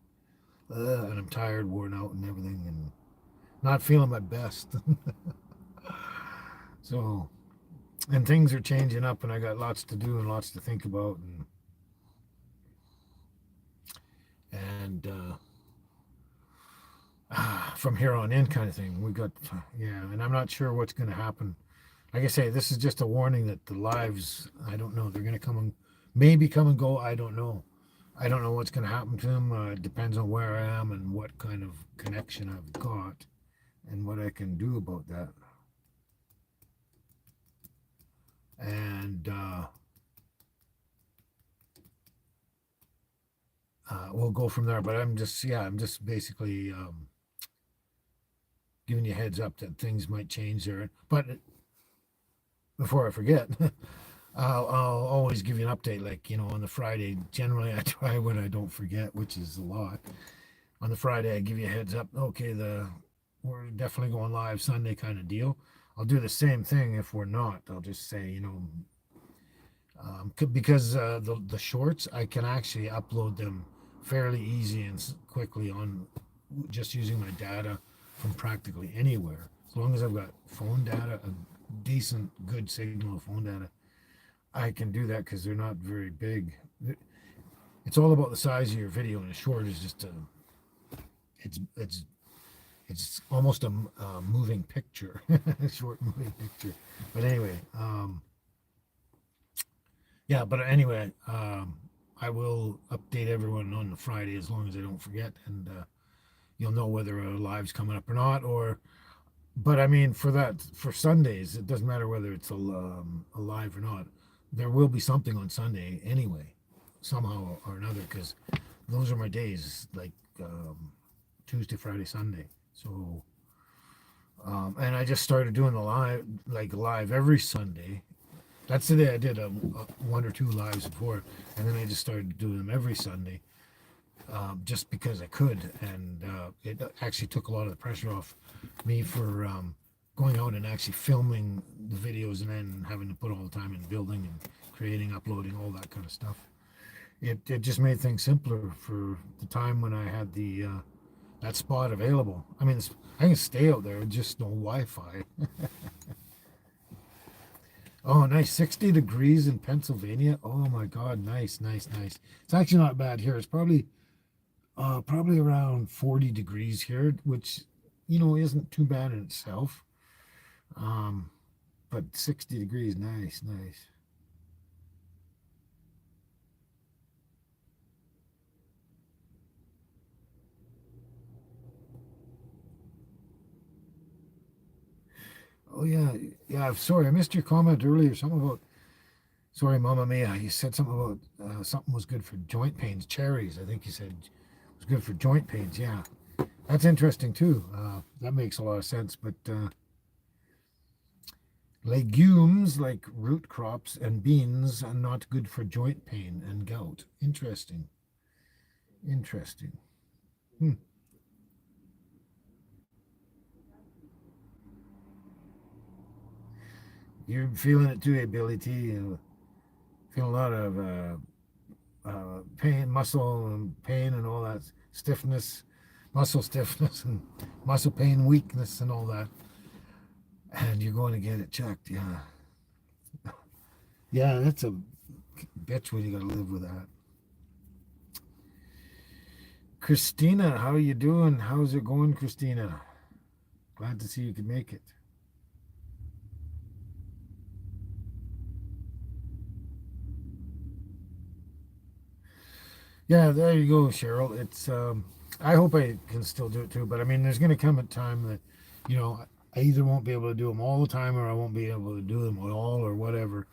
and I'm tired, worn out, and everything, and not feeling my best. So, and things are changing up, and I got lots to do and lots to think about, and and from here on in, kind of thing. We got, yeah, and I'm not sure what's going to happen. Like I say, this is just a warning that the lives, I don't know, they're going to come and maybe come and go. I don't know. I don't know what's going to happen to them. It depends on where I am and what kind of connection I've got and what I can do about that. And we'll go from there. But I'm just basically giving you a heads up that things might change there. But before I forget, I'll always give you an update. Like, on the Friday, generally I try when I don't forget, which is a lot. On the Friday, I give you a heads up. Okay, we're definitely going live Sunday kind of deal. I'll do the same thing if we're not. I'll just say, because the shorts, I can actually upload them fairly easy and quickly on just using my data from practically anywhere. As long as I've got phone data, a decent, good signal of phone data, I can do that because they're not very big. It's all about the size of your video, and a short is just it's almost a moving picture, a short moving picture. But anyway, yeah. But anyway, I will update everyone on the Friday as long as I don't forget, and you'll know whether a live's coming up or not. But I mean, for Sundays, it doesn't matter whether it's a live or not. There will be something on Sunday anyway, somehow or another, because those are my days, like Tuesday, Friday, Sunday. So, and I just started doing the live every Sunday. That's the day I did one or two lives before, and then I just started doing them every Sunday, just because I could, and it actually took a lot of the pressure off me for going out and actually filming the videos and then having to put all the time in building and creating, uploading, all that kind of stuff. It just made things simpler for the time when I had that spot available. I mean, I can stay out there, just no Wi-Fi. Oh, nice. 60 degrees in Pennsylvania. Oh my God, nice, nice, nice. It's actually not bad here. It's probably around 40 degrees here, which isn't too bad in itself. Um, but 60 degrees, nice, nice. Oh yeah, yeah. Sorry, I missed your comment earlier. Something about sorry, Mama Mia. You said something about something was good for joint pains. Cherries, I think you said was good for joint pains. Yeah, that's interesting too. That makes a lot of sense. But legumes like root crops and beans are not good for joint pain and gout. Interesting. Interesting. Hmm. You're feeling it too, eh, Billy T. Feel a lot of pain, muscle and pain, and all that stiffness, muscle stiffness, and muscle pain, weakness, and all that. And you're going to get it checked. Yeah. Yeah, that's a bitch when you got to live with that. Christina, how are you doing? How's it going, Christina? Glad to see you could make it. Yeah, there you go, Cheryl. I hope I can still do it too, but I mean, there's going to come a time that, I either won't be able to do them all the time or I won't be able to do them at all or whatever.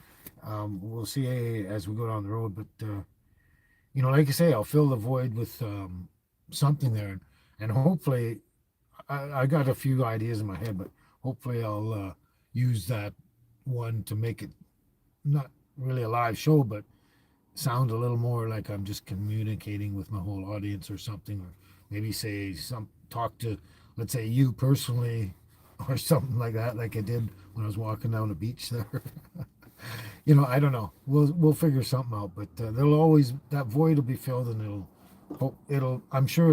We'll see as we go down the road, but like I say, I'll fill the void with something there, and hopefully, I got a few ideas in my head, but hopefully, I'll use that one to make it not really a live show, but sound a little more like I'm just communicating with my whole audience or something, or maybe say talk to, let's say, you personally, or something like that, like I did when I was walking down the beach there. I don't know. We'll figure something out, but there'll always that void will be filled, and it'll I'm sure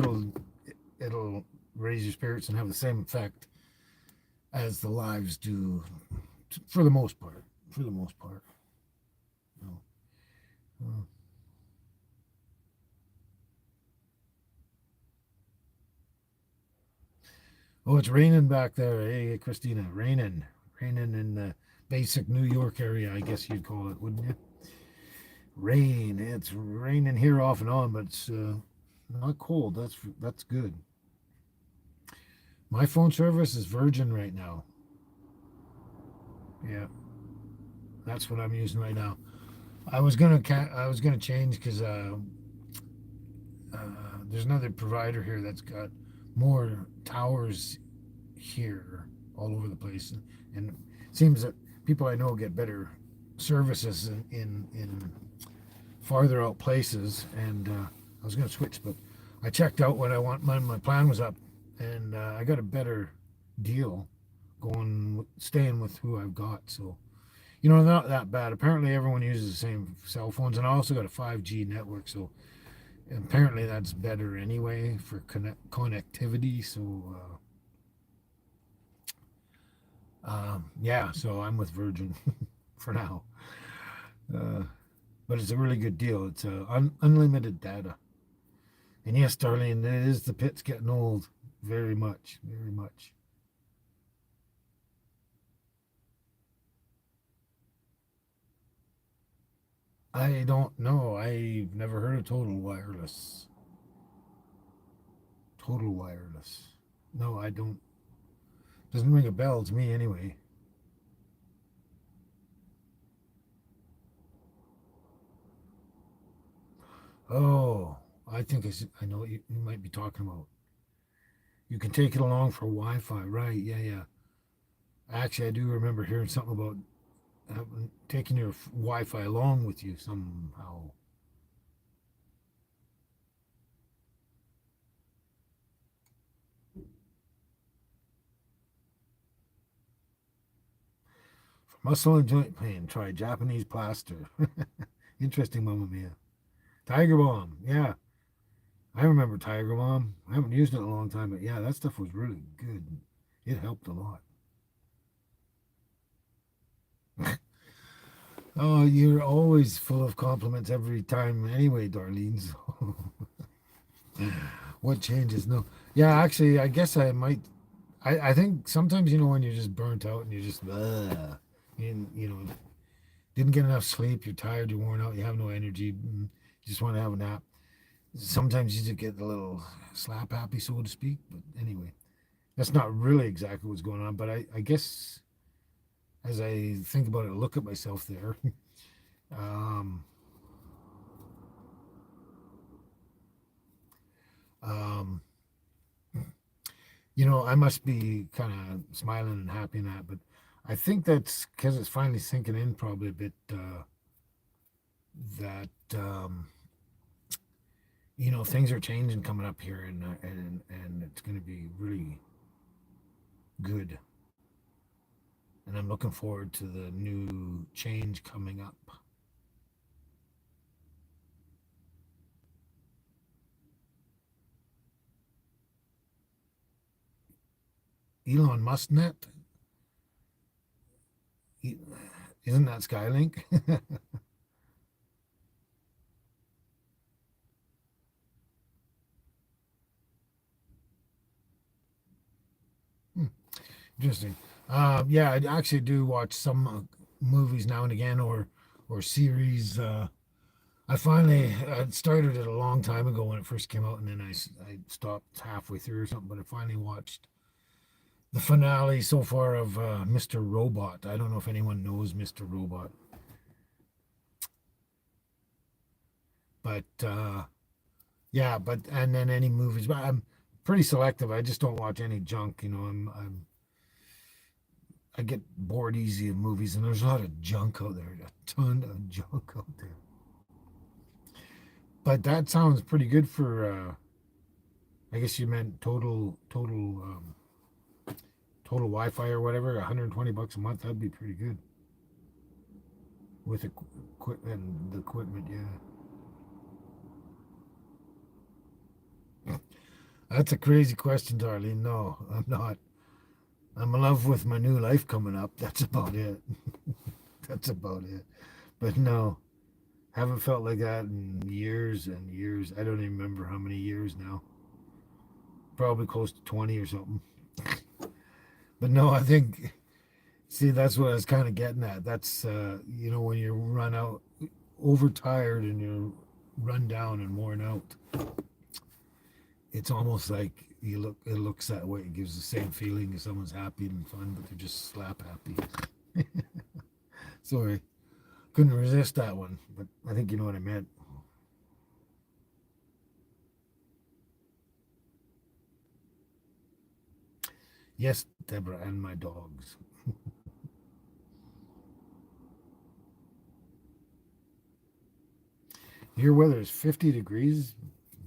it'll raise your spirits and have the same effect as the lives do, for the most part. For the most part. You know. Oh, it's raining back there. Hey, Christina, raining. Raining in the basic New York area, I guess you'd call it, wouldn't you? Rain. It's raining here off and on, but it's not cold. That's good. My phone service is Virgin right now. Yeah, that's what I'm using right now. I was gonna change because uh, there's another provider here that's got more towers here all over the place, and it seems that people I know get better services in farther out places. And I was going to switch, but I checked out what I want. My plan was up, and I got a better deal going staying with who I've got. So not that bad. Apparently, everyone uses the same cell phones, and I also got a 5G network. So apparently, that's better anyway for connectivity. So. Yeah, so I'm with Virgin for now. Uh, but it's a really good deal. It's unlimited data. And yes, Darlene, it is the pit's getting old. Very much, very much. I don't know. I've never heard of Total Wireless. Total Wireless. No, I don't. Doesn't ring a bell to me anyway. Oh, I think I know what you might be talking about. You can take it along for Wi-Fi, right? Yeah, yeah. Actually, I do remember hearing something about taking your Wi-Fi along with you somehow. For muscle and joint pain, try Japanese plaster. Interesting, Mamma Mia. Tiger Balm, yeah. I remember Tiger Balm. I haven't used it in a long time, but yeah, that stuff was really good. It helped a lot. Oh, you're always full of compliments every time anyway, Darlene. So what changes? No. Yeah, actually, I guess I might. I think sometimes, when you're just burnt out and you're just, didn't get enough sleep, you're tired, you're worn out, you have no energy, you just want to have a nap. Sometimes you just get a little slap happy, so to speak. But anyway, that's not really exactly what's going on. But I guess as I think about it, look at myself there. um, um, I must be kind of smiling and happy in that. But I think that's because it's finally sinking in probably a bit that, things are changing coming up here, and it's going to be really good. And I'm looking forward to the new change coming up. Elon Musk net, isn't that Skylink? Hmm, interesting. Yeah, I actually do watch some movies now and again, or series. I finally started it a long time ago when it first came out, and then I stopped halfway through or something. But I finally watched the finale so far of Mr. Robot. I don't know if anyone knows Mr. Robot, but yeah, but and then any movies. But I'm pretty selective. I just don't watch any junk. I get bored easy of movies, and there's a lot of junk out there, a ton of junk out there. But that sounds pretty good for. I guess you meant total Wi-Fi or whatever. 120 bucks a month. That'd be pretty good with equipment, the equipment. Yeah, that's a crazy question, Darlene. No, I'm not. I'm in love with my new life coming up. That's about it. That's about it. But no, haven't felt like that in years and years. I don't even remember how many years now. Probably close to 20 or something. But no, I think, see, that's what I was kind of getting at. That's, when you run out, overtired and you're run down and worn out, it's almost like it looks that way. It gives the same feeling as someone's happy and fun, but they're just slap happy. Sorry, couldn't resist that one, but I think you know what I meant. Yes, Deborah, and my dogs. Your weather is 50 degrees,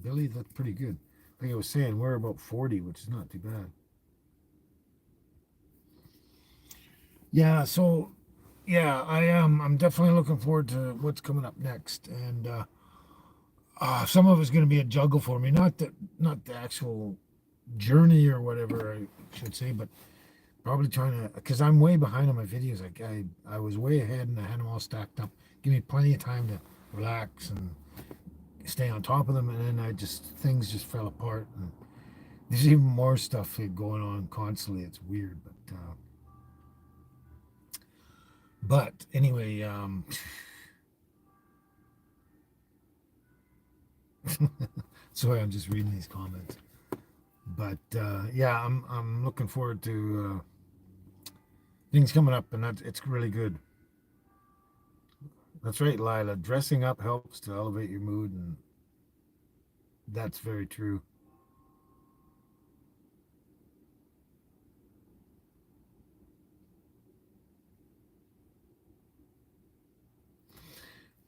Billy. That's pretty good. Like I was saying, we're about 40, which is not too bad. Yeah, so yeah, I am. I'm definitely looking forward to what's coming up next, and some of it's going to be a juggle for me. Not the actual journey or whatever I should say, but probably trying to, because I'm way behind on my videos. Like I was way ahead and I had them all stacked up. Give me plenty of time to relax and stay on top of them, and then things just fell apart. And there's even more stuff going on constantly. It's weird, but anyway, sorry, I'm just reading these comments. But yeah, I'm looking forward to things coming up, and it's really good. That's right, Lila. Dressing up helps to elevate your mood, and that's very true.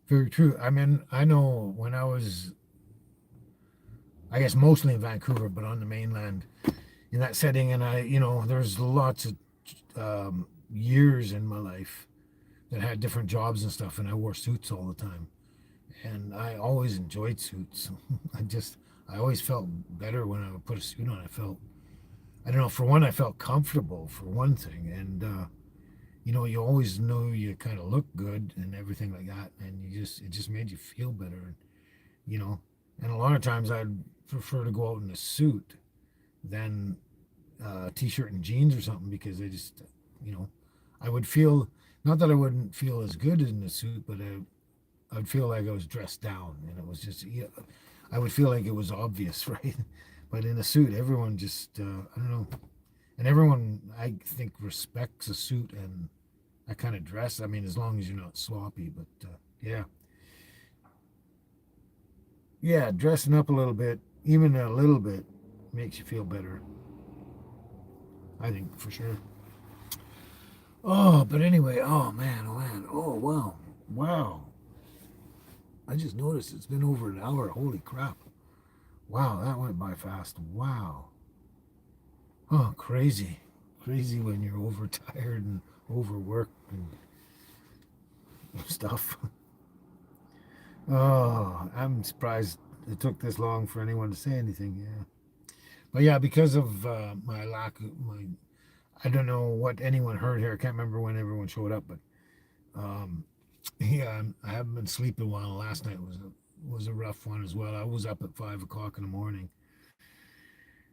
Very true. I mean, I know when I was, I guess, mostly in Vancouver, but on the mainland, in that setting, and there's lots of years in my life that had different jobs and stuff, and I wore suits all the time, and I always enjoyed suits. I just, I always felt better when I would put a suit on. I don't know, for one, I felt comfortable for one thing, and you always know you kind of look good and everything like that, and it just made you feel better, you know. And a lot of times I'd prefer to go out in a suit than t-shirt and jeans or something, because you know, I would feel, not that I wouldn't feel as good in a suit, but I'd feel like I was dressed down, and it was just, yeah, I would feel like it was obvious, right? But in a suit, everyone just, I don't know, and everyone, I think, respects a suit and that kind of dress. I mean, as long as you're not sloppy, but yeah, yeah, dressing up a little bit, even a little bit, makes you feel better. I think for sure. Oh, but anyway, oh man, oh wow, wow. I just noticed it's been over an hour. Holy crap! Wow, that went by fast. Wow. Oh, crazy, crazy when you're overtired and overworked and stuff. Oh, I'm surprised it took this long for anyone to say anything. Yeah, but yeah, because of my lack of my, I don't know what anyone heard here. I can't remember when everyone showed up, but um, yeah, I haven't been sleeping well. Last night was a rough one as well. I was up at 5 o'clock in the morning,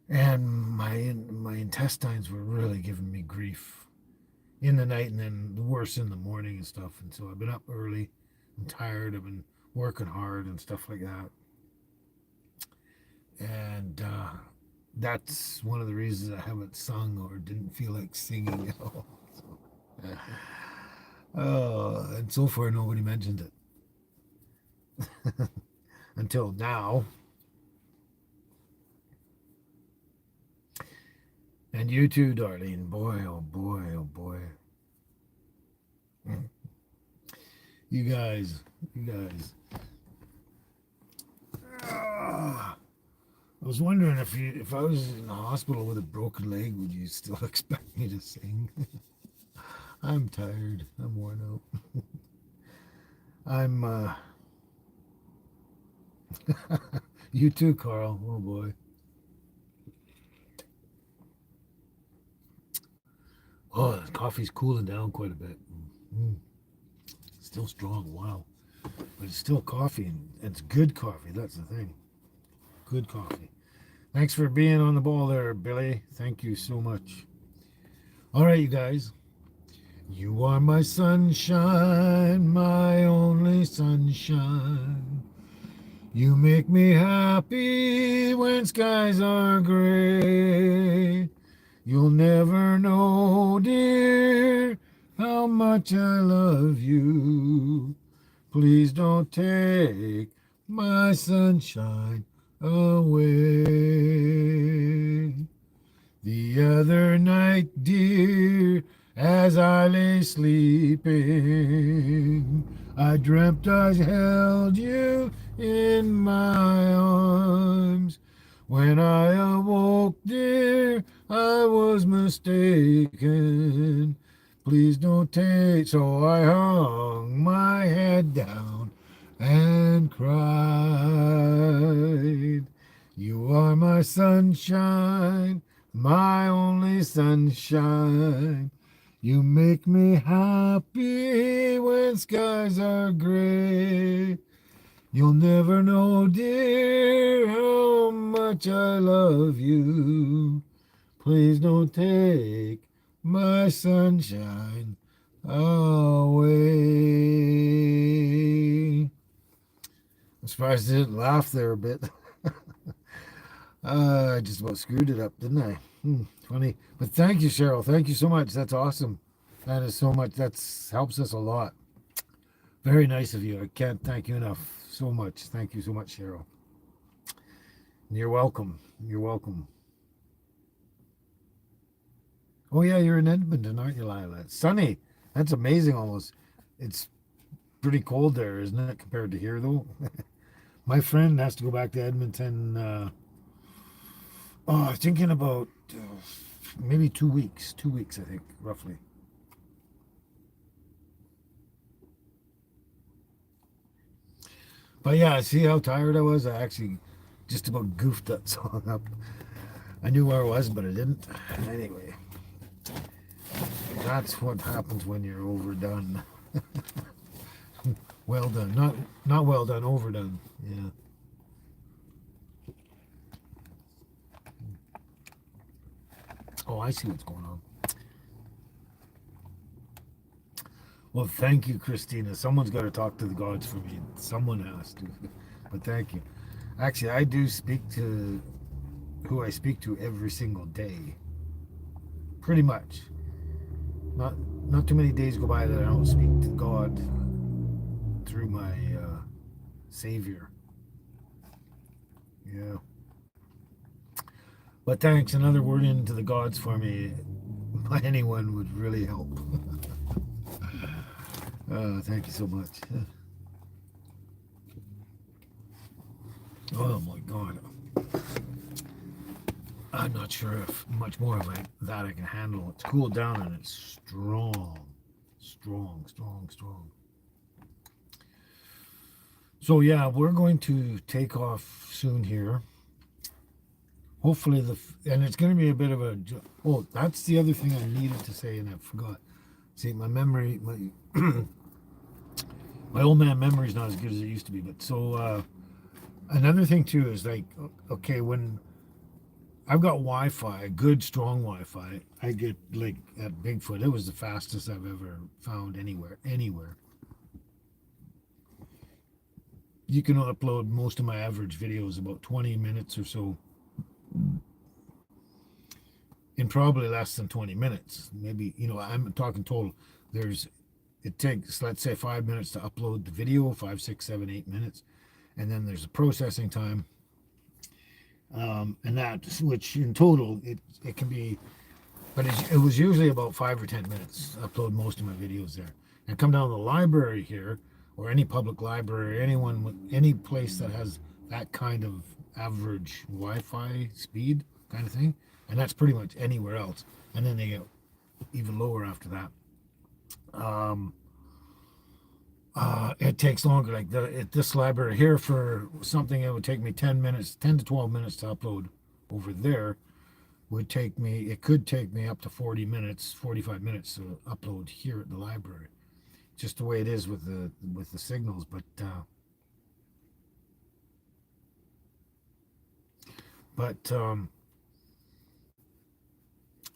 and my intestines were really giving me grief in the night, and then worse in the morning and stuff. And so I've been up early. I'm tired. I've been working hard and stuff like that. And that's one of the reasons I haven't sung or didn't feel like singing at all. So, and so far nobody mentioned it until now. And you too, Darlene. Boy, oh boy, oh boy. You guys, you guys. Ah, I was wondering if I was in the hospital with a broken leg, would you still expect me to sing? I'm tired. I'm worn out. I'm you too, Carl. Oh boy. Oh, the coffee's cooling down quite a bit. Mm, still strong. Wow. But it's still coffee, and it's good coffee. That's the thing. Good coffee. Thanks for being on the ball there, Billy. Thank you so much. All right, you guys. You are my sunshine, my only sunshine. You make me happy when skies are gray. You'll never know, dear, how much I love you. Please don't take my sunshine away. The other night, dear, as I lay sleeping, I dreamt I held you in my arms. When I awoke, dear, I was mistaken. Please don't take. So I hung my head down and cried. You are my sunshine, my only sunshine. You make me happy when skies are gray. You'll never know, dear, how much I love you. Please don't take my sunshine away. I'm surprised I didn't laugh there a bit. I just about screwed it up, didn't I? Funny. But thank you, Cheryl. Thank you so much. That's awesome. That is so much. That's helps us a lot. Very nice of you. I can't thank you enough so much. Thank you so much, Cheryl. You're welcome. You're welcome. Oh yeah, you're in Edmonton, aren't you, Lila? It's sunny. That's amazing almost. It's pretty cold there, isn't it, compared to here though? My friend has to go back to Edmonton thinking about maybe 2 weeks. 2 weeks, I think, roughly. But yeah, see how tired I was? I actually just about goofed that song up. I knew where I was, but I didn't. Anyway, that's what happens when you're overdone. Well done. Not well done, overdone. Yeah. Oh, I see what's going on. Well, thank you, Christina. Someone's got to talk to the gods for me. Someone has to. But thank you. Actually, I do speak to who I speak to every single day. Pretty much. Not not too many days go by that I don't speak to God through my Savior. Yeah. But thanks. Another word into the gods for me by anyone would really help. Thank you so much. Oh my God. I'm not sure if much more of that I can handle. It's cooled down and it's strong. Strong, strong, strong. So yeah, we're going to take off soon here. Hopefully and it's going to be a bit of a. Oh, that's the other thing I needed to say and I forgot. See, my memory, my old man memory is not as good as it used to be. But so another thing too is like, okay, when I've got Wi-Fi, good strong Wi-Fi, I get like at Bigfoot. It was the fastest I've ever found anywhere. Anywhere. You can upload most of my average videos about 20 minutes or so in probably less than 20 minutes. Maybe, I'm talking total. It takes, let's say, 5 minutes to upload the video, 5, 6, 7, 8 minutes. And then there's a processing time. And that, which in total, it can be, but it was usually about 5 or 10 minutes. Upload most of my videos there. And come down to the library here, or any public library, any place that has that kind of average Wi-Fi speed kind of thing, and that's pretty much anywhere else. And then they get even lower after that. It takes longer. Like at this library here, for something it would take me 10 minutes, 10 to 12 minutes to upload over there, it could take me up to 40 minutes, 45 minutes to upload here at the library. Just the way it is with the signals, but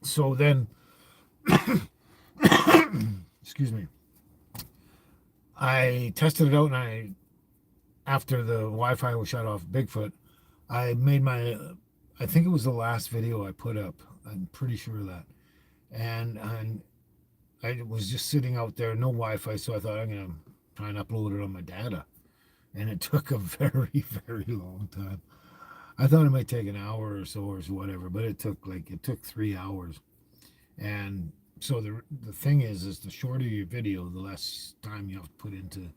so then Excuse me. I tested it out, and after the Wi-Fi was shut off, Bigfoot, I made my. I think it was the last video I put up. I'm pretty sure of that. And I was just sitting out there, no Wi-Fi, so I thought I'm gonna try and upload it on my data, and it took a very, very long time. I thought it might take an hour or so or whatever, but it took 3 hours. And so the thing is the shorter your video, the less time you have to put into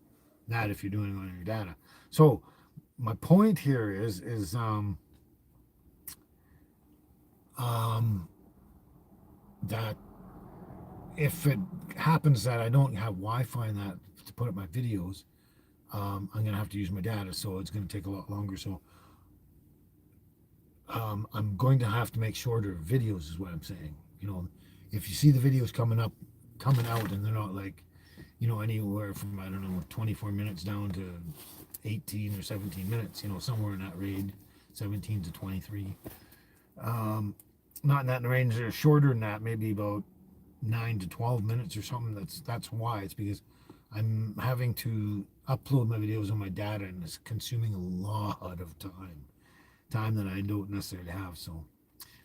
that if you're doing it on your data. So my point here is um, that if it happens that I don't have Wi-Fi in that to put up my videos, I'm gonna have to use my data, so it's gonna take a lot longer. So I'm going to have to make shorter videos, is what I'm saying. If you see the videos coming out, and they're not like, anywhere from, I don't know, 24 minutes down to 18 or 17 minutes, somewhere in that range, 17 to 23. Not in that range. They're shorter than that, maybe about 9 to 12 minutes or something. That's why. It's because I'm having to upload my videos on my data, and it's consuming a lot of time that I don't necessarily have.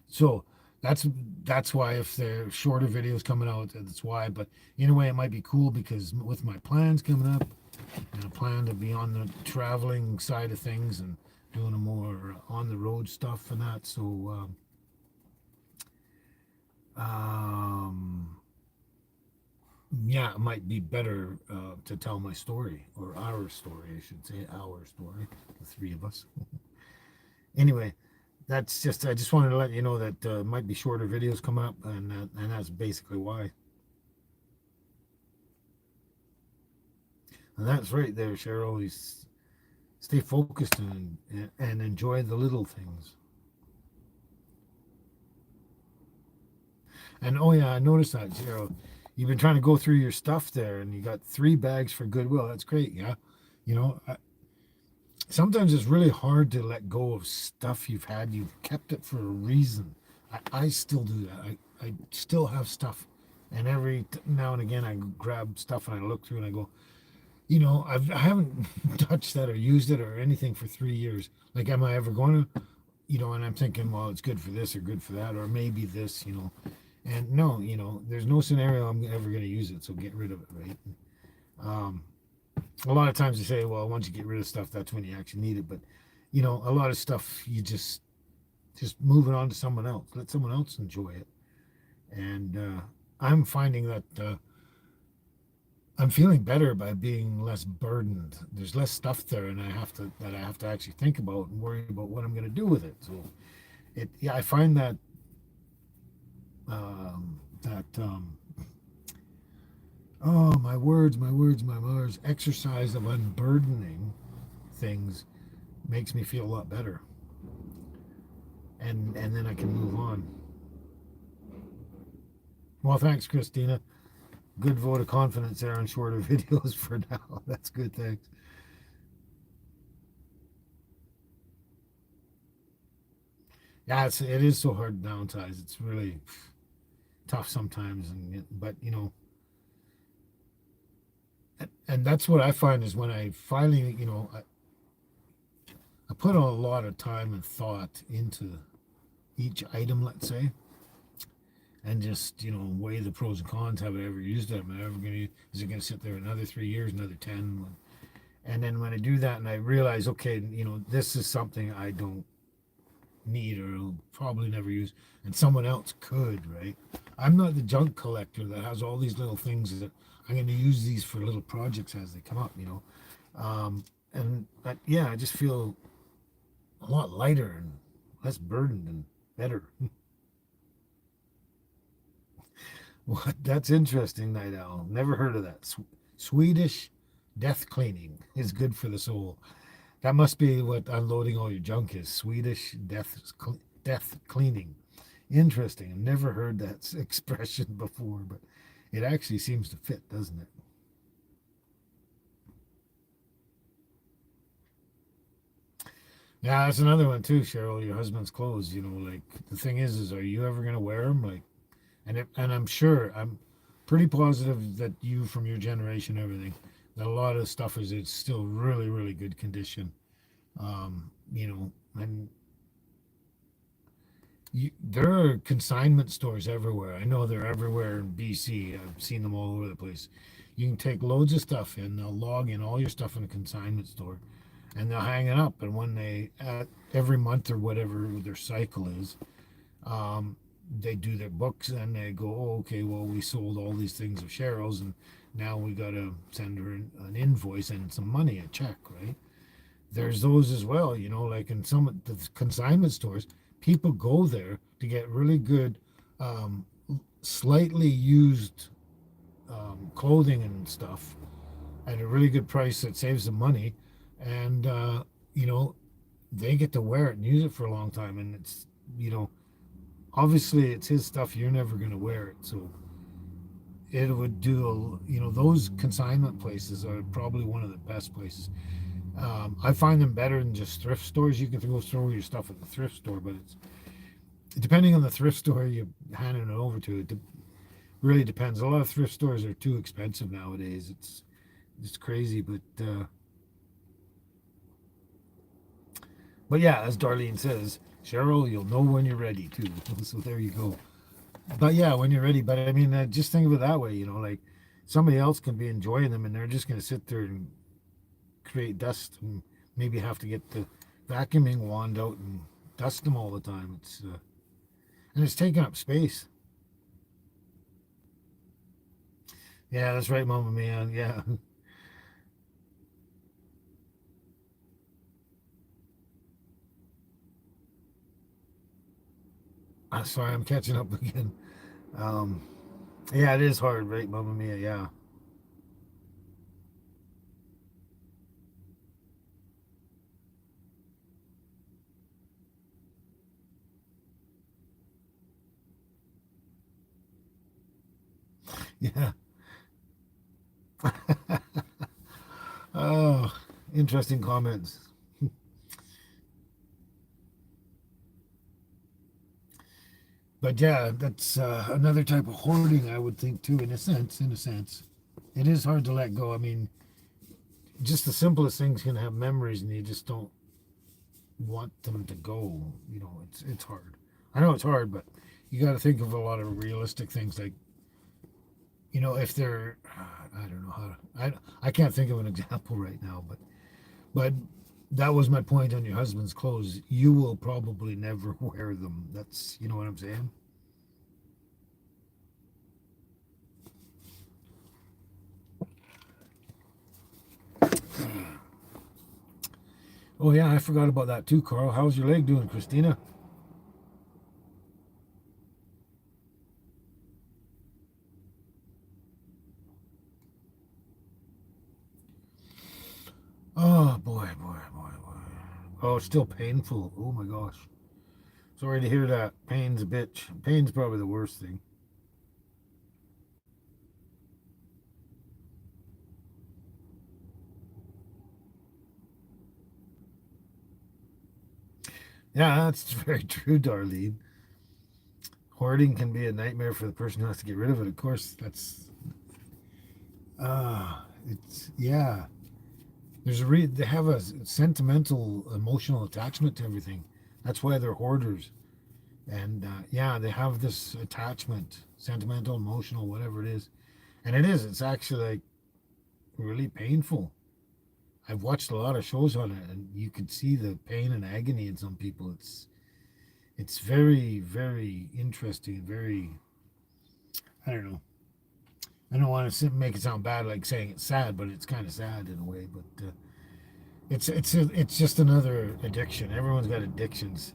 So that's why, if they're shorter videos coming out, that's why. But in a way, it might be cool, because with my plans coming up, and I plan to be on the traveling side of things and doing a more on the road stuff and that. So yeah, it might be better to tell my story, or our story, I should say, our story, the three of us. Anyway, I just wanted to let you know that might be shorter videos coming up, and that's basically why. And that's right there, Cheryl. Stay focused and enjoy the little things. And oh yeah, I noticed that, Cheryl. You've been trying to go through your stuff there, and you got 3 bags for Goodwill. That's great, yeah. You know, sometimes it's really hard to let go of stuff you've had. You've kept it for a reason. I still do that. I still have stuff, and every now and again I grab stuff and I look through and I go, I haven't touched that or used it or anything for 3 years. Like, am I ever going to? And I'm thinking, well, it's good for this or good for that, or maybe this. And no, there's no scenario I'm ever going to use it, so get rid of it, right? Um, a lot of times they say, well, once you get rid of stuff, that's when you actually need it. But a lot of stuff you just move it on to someone else. Let someone else enjoy it. And I'm finding that I'm feeling better by being less burdened. There's less stuff there, and I have to actually think about and worry about what I'm going to do with it. So yeah, I find that that oh, my words, exercise of unburdening things makes me feel a lot better, and then I can move on. Well, thanks, Christina. Good vote of confidence there on shorter videos for now. That's good. Thanks. Yeah, it is so hard to downsize. It's really tough sometimes, but and that's what I find is when I finally, I put a lot of time and thought into each item, let's say, and just weigh the pros and cons. Have I ever used it? Am I ever going to? Is it going to sit there another 3 years, another 10? And then when I do that, and I realize, okay, this is something I don't need, or will probably never use, and someone else could, right? I'm not the junk collector that has all these little things that I'm going to use these for little projects as they come up. Yeah, I just feel a lot lighter and less burdened and better. What? That's interesting, Night Owl. Never heard of that. Swedish death cleaning is good for the soul. That must be what unloading all your junk is. Swedish death cleaning. Interesting. I've never heard that expression before, but it actually seems to fit, doesn't it? Yeah, that's another one too, Cheryl. Your husband's clothes. Like, the thing is are you ever gonna wear them? Like, and I'm sure, I'm pretty positive that you, from your generation, everything, that a lot of the stuff is, it's still really, really good condition. And there are consignment stores everywhere. I know they're everywhere in BC. I've seen them all over the place. You can take loads of stuff in. They'll log in all your stuff in a consignment store, and they'll hang it up. And when they at every month or whatever their cycle is, um, they do their books and they go, oh, okay, well, we sold all these things of Cheryl's, and now we got to send her an invoice and some money, a check, right? There's those as well, like in some of the consignment stores, people go there to get really good, um, slightly used clothing and stuff at a really good price that saves them money. And, you know, they get to wear it and use it for a long time. And it's, you know, obviously it's his stuff. You're never going to wear it. So it would do, those consignment places are probably one of the best places. I find them better than just thrift stores. You can go throw your stuff at the thrift store, but it's depending on the thrift store you're handing it over to. It really depends. A lot of thrift stores are too expensive nowadays. It's crazy, but yeah, as Darlene says, Cheryl, you'll know when you're ready too. So there you go. But yeah, when you're ready. But I mean, just think of it that way. Like somebody else can be enjoying them, and they're just going to sit there and create dust, and maybe have to get the vacuuming wand out and dust them all the time. And it's taking up space. Yeah, that's right, Mama Man. Yeah. Sorry, I'm catching up again. Um, yeah, it is hard, right, Mama Mia? Yeah. Yeah. Oh, interesting comments. But yeah, that's another type of hoarding, I would think too. In a sense, it is hard to let go. I mean, just the simplest things can have memories, and you just don't want them to go. It's hard. I know it's hard, but you got to think of a lot of realistic things, like if they're, I don't know how to, I can't think of an example right now, but that was my point on your husband's clothes. You will probably never wear them. That's, you know what I'm saying? Oh yeah, I forgot about that too, Carl. How's your leg doing, Christina? Oh boy, boy, boy, boy. Oh, it's still painful. Oh my gosh. Sorry to hear that. Pain's a bitch. Pain's probably the worst thing. Yeah, that's very true, Darlene. Hoarding can be a nightmare for the person who has to get rid of it. Of course, it's yeah. They have a sentimental, emotional attachment to everything. That's why they're hoarders. And yeah, they have this attachment, sentimental, emotional, whatever it is. And it is. It's actually like really painful. I've watched a lot of shows on it, and you can see the pain and agony in some people. It's very, very interesting. Very, I don't know. I don't want to make it sound bad, like saying it's sad, but it's kind of sad in a way. But it's just another addiction. Everyone's got addictions.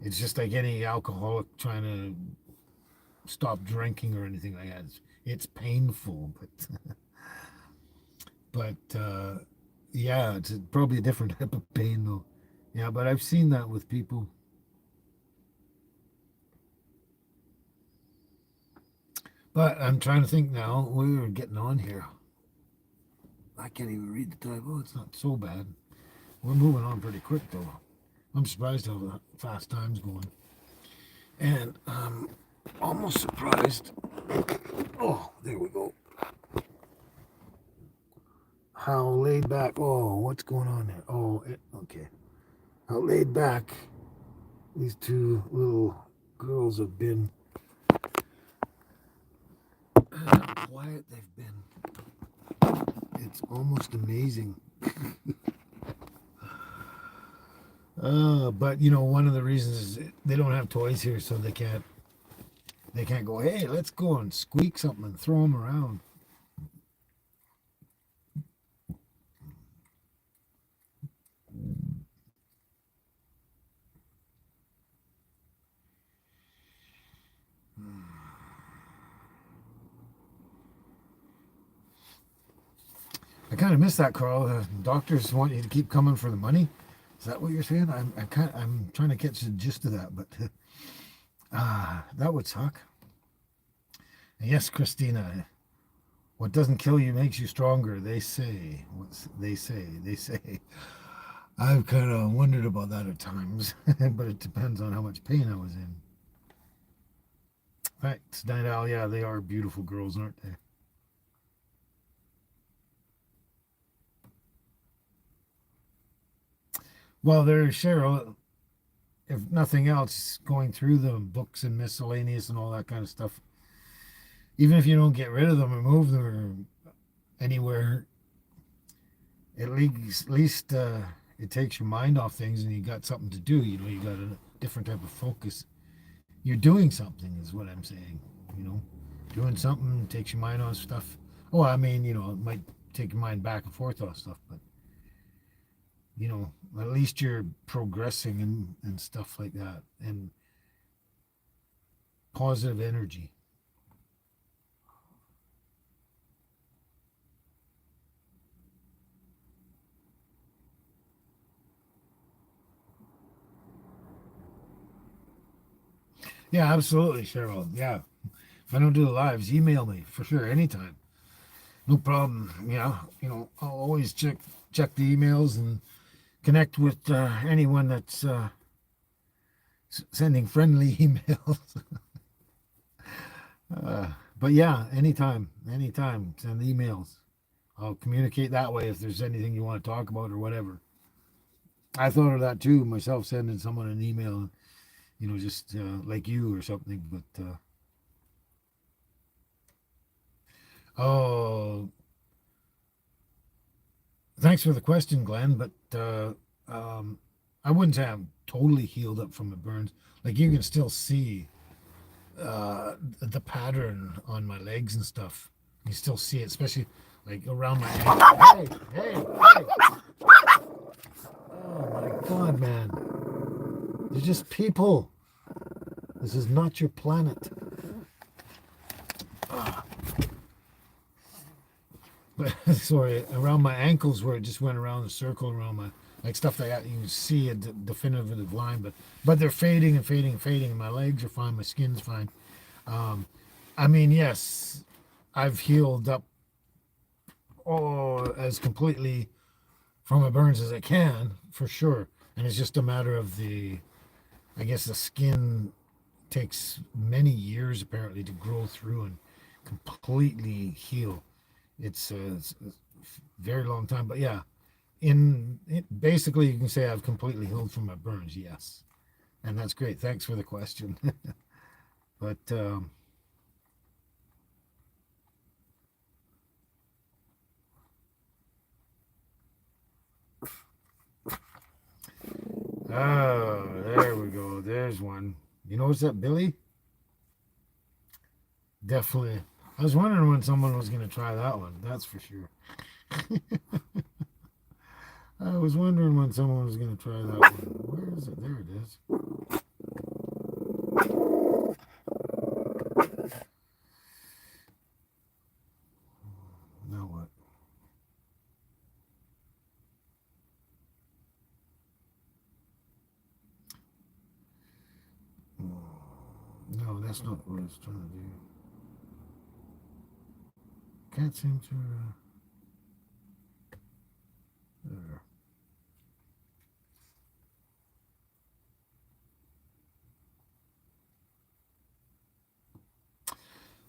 It's just like any alcoholic trying to stop drinking or anything like that. It's painful, but yeah, it's probably a different type of pain though. Yeah, but I've seen that with people. But I'm trying to think now. We were getting on here. I can't even read the time. Oh, it's not so bad. We're moving on pretty quick though. I'm surprised how fast time's going. And almost surprised. Oh, there we go. How laid back. Oh, what's going on there? Oh, okay. How laid back these two little girls have been. How quiet they've been. It's almost amazing. But one of the reasons is they don't have toys here, so they can't go, hey, let's go and squeak something and throw them around. I kind of miss that, Carl. The doctors want you to keep coming for the money. Is that what you're saying? I'm trying to catch the gist of that, but that would suck. And yes, Christina, what doesn't kill you makes you stronger. They say. They say. I've kind of wondered about that at times, but it depends on how much pain I was in. Thanks, Night Owl. Yeah, they are beautiful girls, aren't they? Well, there's Cheryl. If nothing else, going through the books and miscellaneous and all that kind of stuff, even if you don't get rid of them or move them or anywhere, at least it takes your mind off things and you got something to do. You got a different type of focus. You're doing something, is what I'm saying. You know, doing something takes your mind off stuff. Oh, I mean, it might take your mind back and forth off stuff, but at least you're progressing and stuff like that, and positive energy. Yeah, absolutely, Cheryl. Yeah, if I don't do the lives, email me for sure anytime. No problem. Yeah, I'll always check the emails and connect with anyone that's sending friendly emails. uh, but yeah, anytime, send emails. I'll communicate that way if there's anything you want to talk about or whatever. I thought of that too myself, sending someone an email, just like you or something. But oh, thanks for the question, Glenn. But I wouldn't say I'm totally healed up from the burns. Like you can still see the pattern on my legs and stuff. You still see it, especially like around my ankle. Hey! Oh my God, man! They're just people. This is not your planet. But sorry, around my ankles where it just went around the circle around my like stuff like that. You can see a definitive line, but they're fading and fading and fading. And my legs are fine. My skin's fine. Um, I mean, yes, I've healed up as completely from my burns as I can for sure. And it's just a matter of I guess the skin takes many years apparently to grow through and completely heal. It's a very long time, but yeah, basically you can say I've completely healed from my burns. Yes, and that's great. Thanks for the question. But oh, there we go. There's one. What's that, Billy? Definitely. I was wondering when someone was going to try that one. That's for sure. I was wondering when someone was going to try that one. Where is it? There it is. Now what? No, that's not what it's trying to do. Can't seem to. There.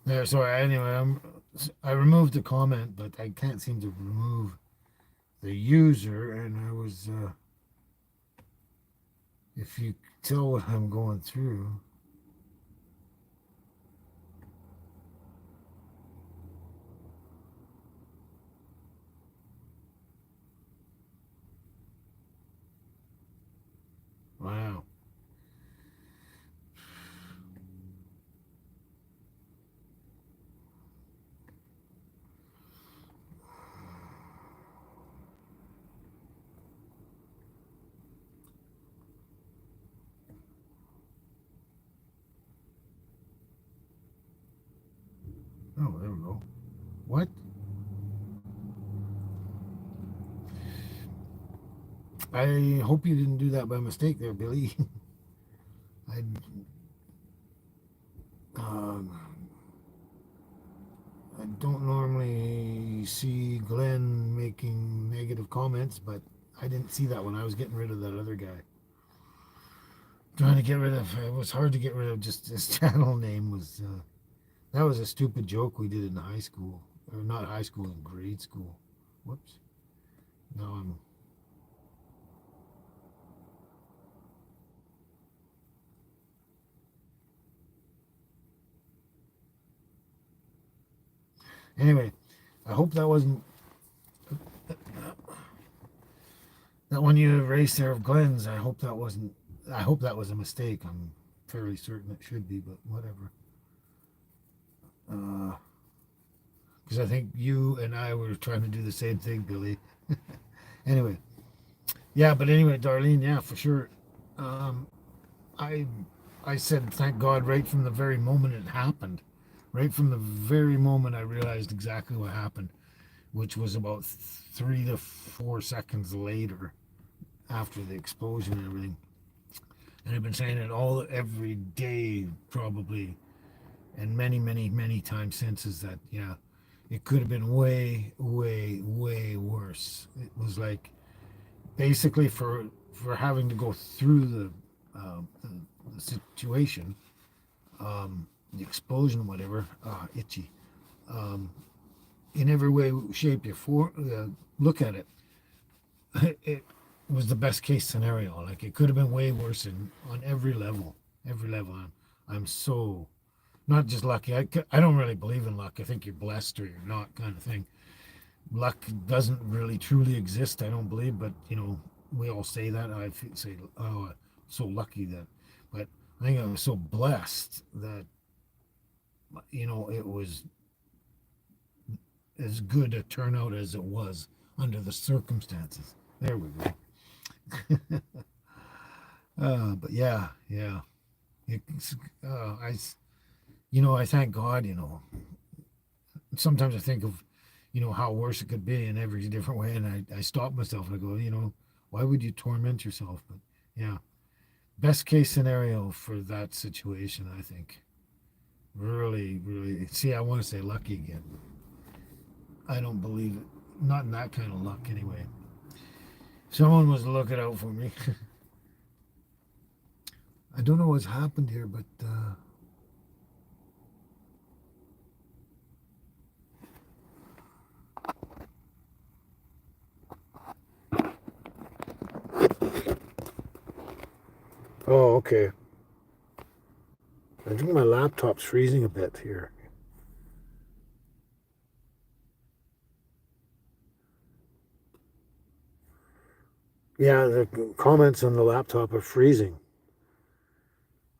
Yeah, sorry. Anyway, I removed the comment, but I can't seem to remove the user, and I was, if you tell what I'm going through. Wow. Oh, there we go. What? I hope you didn't do that by mistake there, Billy. I, um, I don't normally see Glenn making negative comments, but I didn't see that when I was getting rid of that other guy. Trying to get rid of it was hard to get rid of. Just his channel name was that was a stupid joke we did in high school, or not high school, in grade school. Whoops. No, I'm anyway. I hope that wasn't that one you erased there of Glenn's. I hope that wasn't. I hope that was a mistake. I'm fairly certain it should be, but whatever. Because I think you and I were trying to do the same thing, Billy. Anyway, yeah, but anyway, Darlene, yeah, for sure. Um, I I said thank God right from the very moment it happened, right from the very moment I realized exactly what happened, which was about 3 to 4 seconds later after the explosion and everything. And I've been saying it all every day probably, and many times since. Is that yeah, it could have been way worse. It was like basically for having to go through the situation, the explosion, whatever, itchy. Um, in every way, shape, you look at it, it was the best case scenario. Like it could have been way worse on every level. Every level. I'm so not just lucky. I don't really believe in luck. I think you're blessed or you're not, kind of thing. Luck doesn't really truly exist. I don't believe, but we all say that. Say, oh, so lucky that, but I think I was so blessed that it was as good a turnout as it was under the circumstances. There we go. But yeah. It's, I, I thank God. Sometimes I think of, how worse it could be in every different way, and I stop myself and I go, why would you torment yourself? But yeah, best case scenario for that situation, I think. Really. See, I want to say lucky again. I don't believe it. Not in that kind of luck, anyway. Someone was looking out for me. I don't know what's happened here, but oh, okay. I think my laptop's freezing a bit here. Yeah, the comments on the laptop are freezing.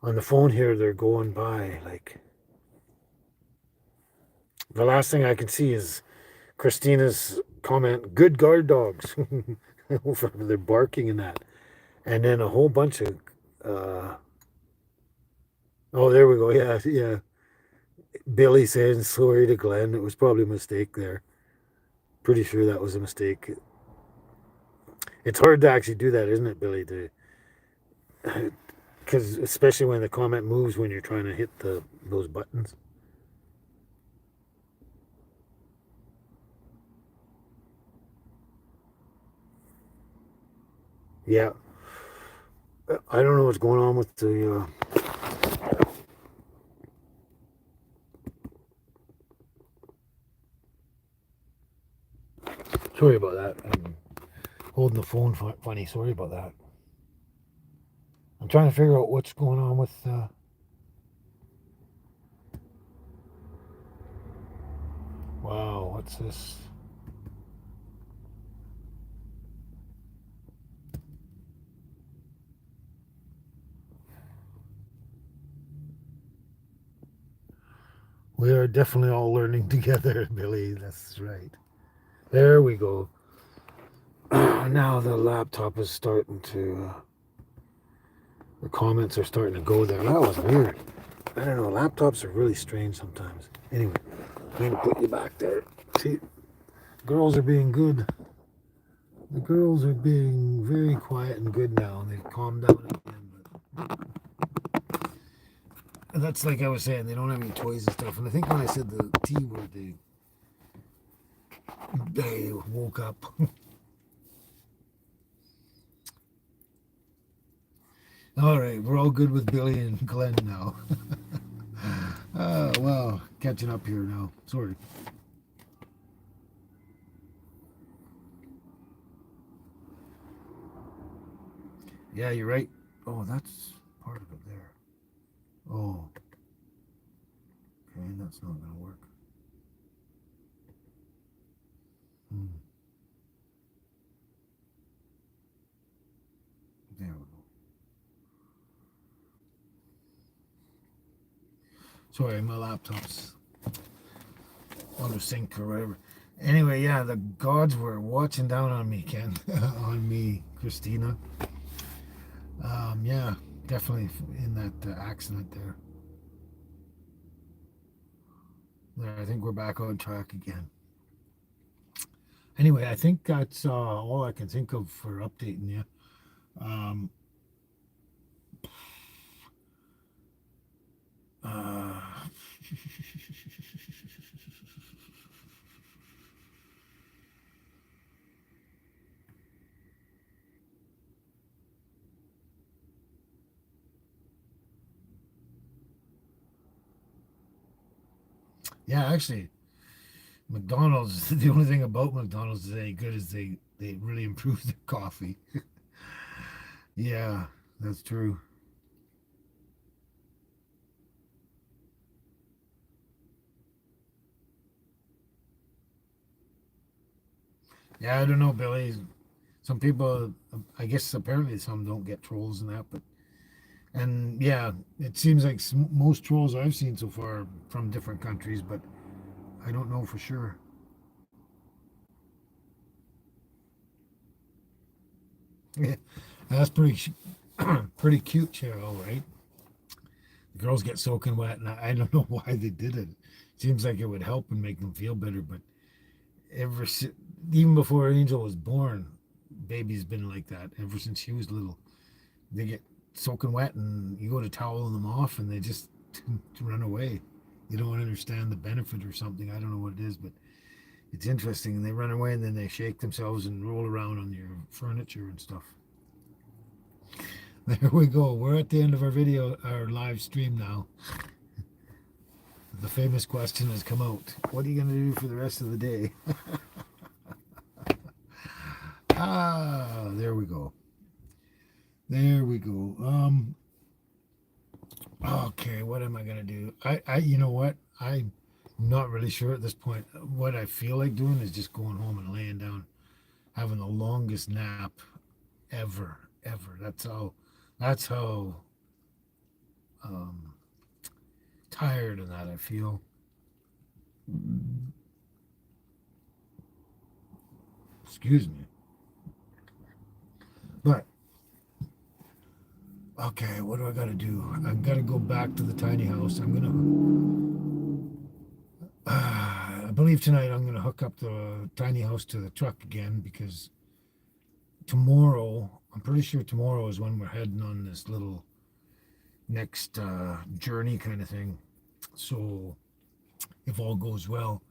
On the phone here, they're going by. Like, the last thing I can see is Christina's comment, good guard dogs. They're barking and that. And then a whole bunch of, uh, oh, there we go. Yeah. Billy saying sorry to Glenn. It was probably a mistake there. Pretty sure that was a mistake. It's hard to actually do that, isn't it, Billy? Because especially when the comment moves when you're trying to hit those buttons. Yeah, I don't know what's going on with the. Sorry about that. I'm holding the phone funny. Sorry about that. I'm trying to figure out what's going on with. Wow, what's this? We are definitely all learning together, Billy. That's right. There we go. Now the laptop is starting to. The comments are starting to go there. That was weird. I don't know. Laptops are really strange sometimes. Anyway, I'm going to put you back there. See, girls are being good. The girls are being very quiet and good now. They've calmed down again. But that's like I was saying. They don't have any toys and stuff. And I think when I said the T word, they woke up. All right, we're all good with Billy and Glenn now. Well, catching up here now. Sorry. Yeah, you're right. Oh, that's part of it there. Oh, okay, that's not going to work. Hmm. There we go. Sorry, my laptop's on the sink or whatever. Anyway, yeah, the gods were watching down on me, Ken. On me, Christina. Yeah, definitely in that accident there. There, I think we're back on track again. Anyway, I think that's all I can think of for updating you. Um, uh, yeah, actually, McDonald's. The only thing about McDonald's is any good is they really improve their coffee. Yeah, that's true. Yeah, I don't know, Billy. Some people, I guess, apparently some don't get trolls and that, but and yeah, it seems like most trolls I've seen so far from different countries, but I don't know for sure. Yeah, that's pretty pretty cute, Cheryl, right? The girls get soaking wet, and I don't know why they did it. Seems like it would help and make them feel better, but ever si- even before Angel was born, baby's been like that ever since she was little. They get soaking wet, and you go to towel them off, and they just run away. They don't understand the benefit or something. I don't know what it is, but it's interesting. And they run away, and then they shake themselves and roll around on your furniture and stuff. There we go. We're at the end of our video, our live stream now. The famous question has come out. What are you going to do for the rest of the day? There we go. There we go. Okay, what am I gonna do? You know what? I'm not really sure at this point. What I feel like doing is just going home and laying down, having the longest nap ever. That's how um, tired of that I feel. Excuse me. But okay, what do I gotta do? I gotta go back to the tiny house. I believe tonight I'm gonna hook up the tiny house to the truck again because tomorrow, I'm pretty sure tomorrow is when we're heading on this little next journey kind of thing. So if all goes well,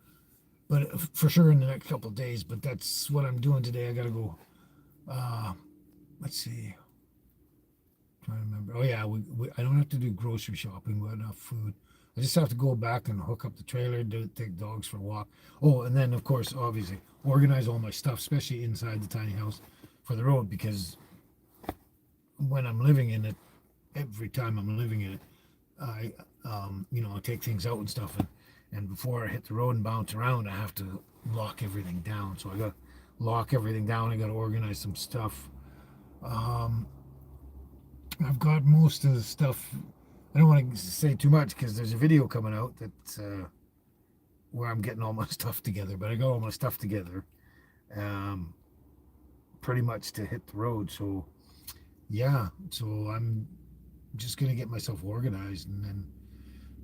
but for sure in the next couple of days. But that's what I'm doing today. I gotta go. Uh, let's see. I'm trying to remember. Oh yeah, I don't have to do grocery shopping. We got enough food. I just have to go back and hook up the trailer, take dogs for a walk. Oh, and then of course, obviously, organize all my stuff, especially inside the tiny house for the road, because when I'm living in it, every time I'm living in it, I, I take things out and stuff, and before I hit the road and bounce around, I have to lock everything down. So I got to lock everything down. I got to organize some stuff. Um, I've got most of the stuff. I don't want to say too much because there's a video coming out that's where I'm getting all my stuff together. But I got all my stuff together, um, pretty much to hit the road. So yeah, so I'm just gonna get myself organized and then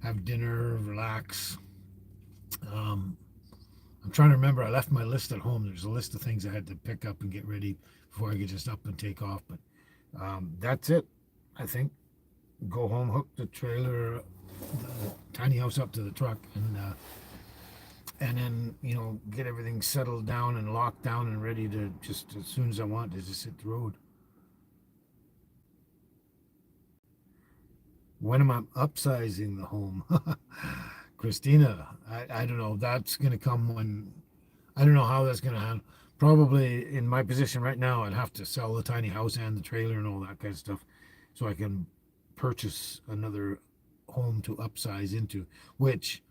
have dinner, relax. Um, I'm trying to remember. I left my list at home. There's a list of things I had to pick up and get ready before I could just up and take off. But that's it. I think go home, hook the trailer, the tiny house up to the truck, and then get everything settled down and locked down and ready to just as soon as I want to just hit the road. When am I upsizing the home? Christina, I don't know. That's going to come when I don't know how that's going to happen. Probably in my position right now, I'd have to sell the tiny house and the trailer and all that kind of stuff so I can purchase another home to upsize into, which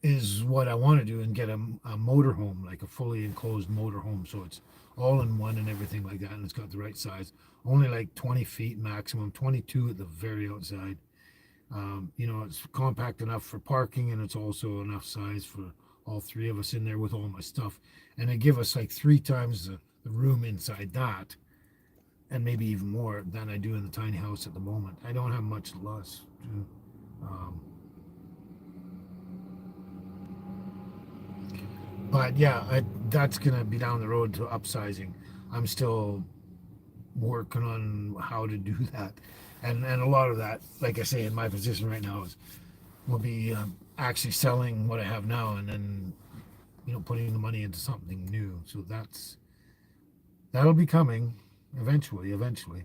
is what I want to do and get a motor home, like a fully enclosed motor home. So it's all in one and everything like that. And it's got the right size, only like 20 feet maximum, 22 at the very outside. It's compact enough for parking, and it's also enough size for all three of us in there with all my stuff. And they give us like three times the room inside that, and maybe even more than I do in the tiny house at the moment. I don't have much less. Um, but yeah, that's gonna be down the road to upsizing. I'm still working on how to do that, and a lot of that, like I say, in my position right now is will be actually selling what I have now, and then putting the money into something new. So that'll be coming eventually. Eventually,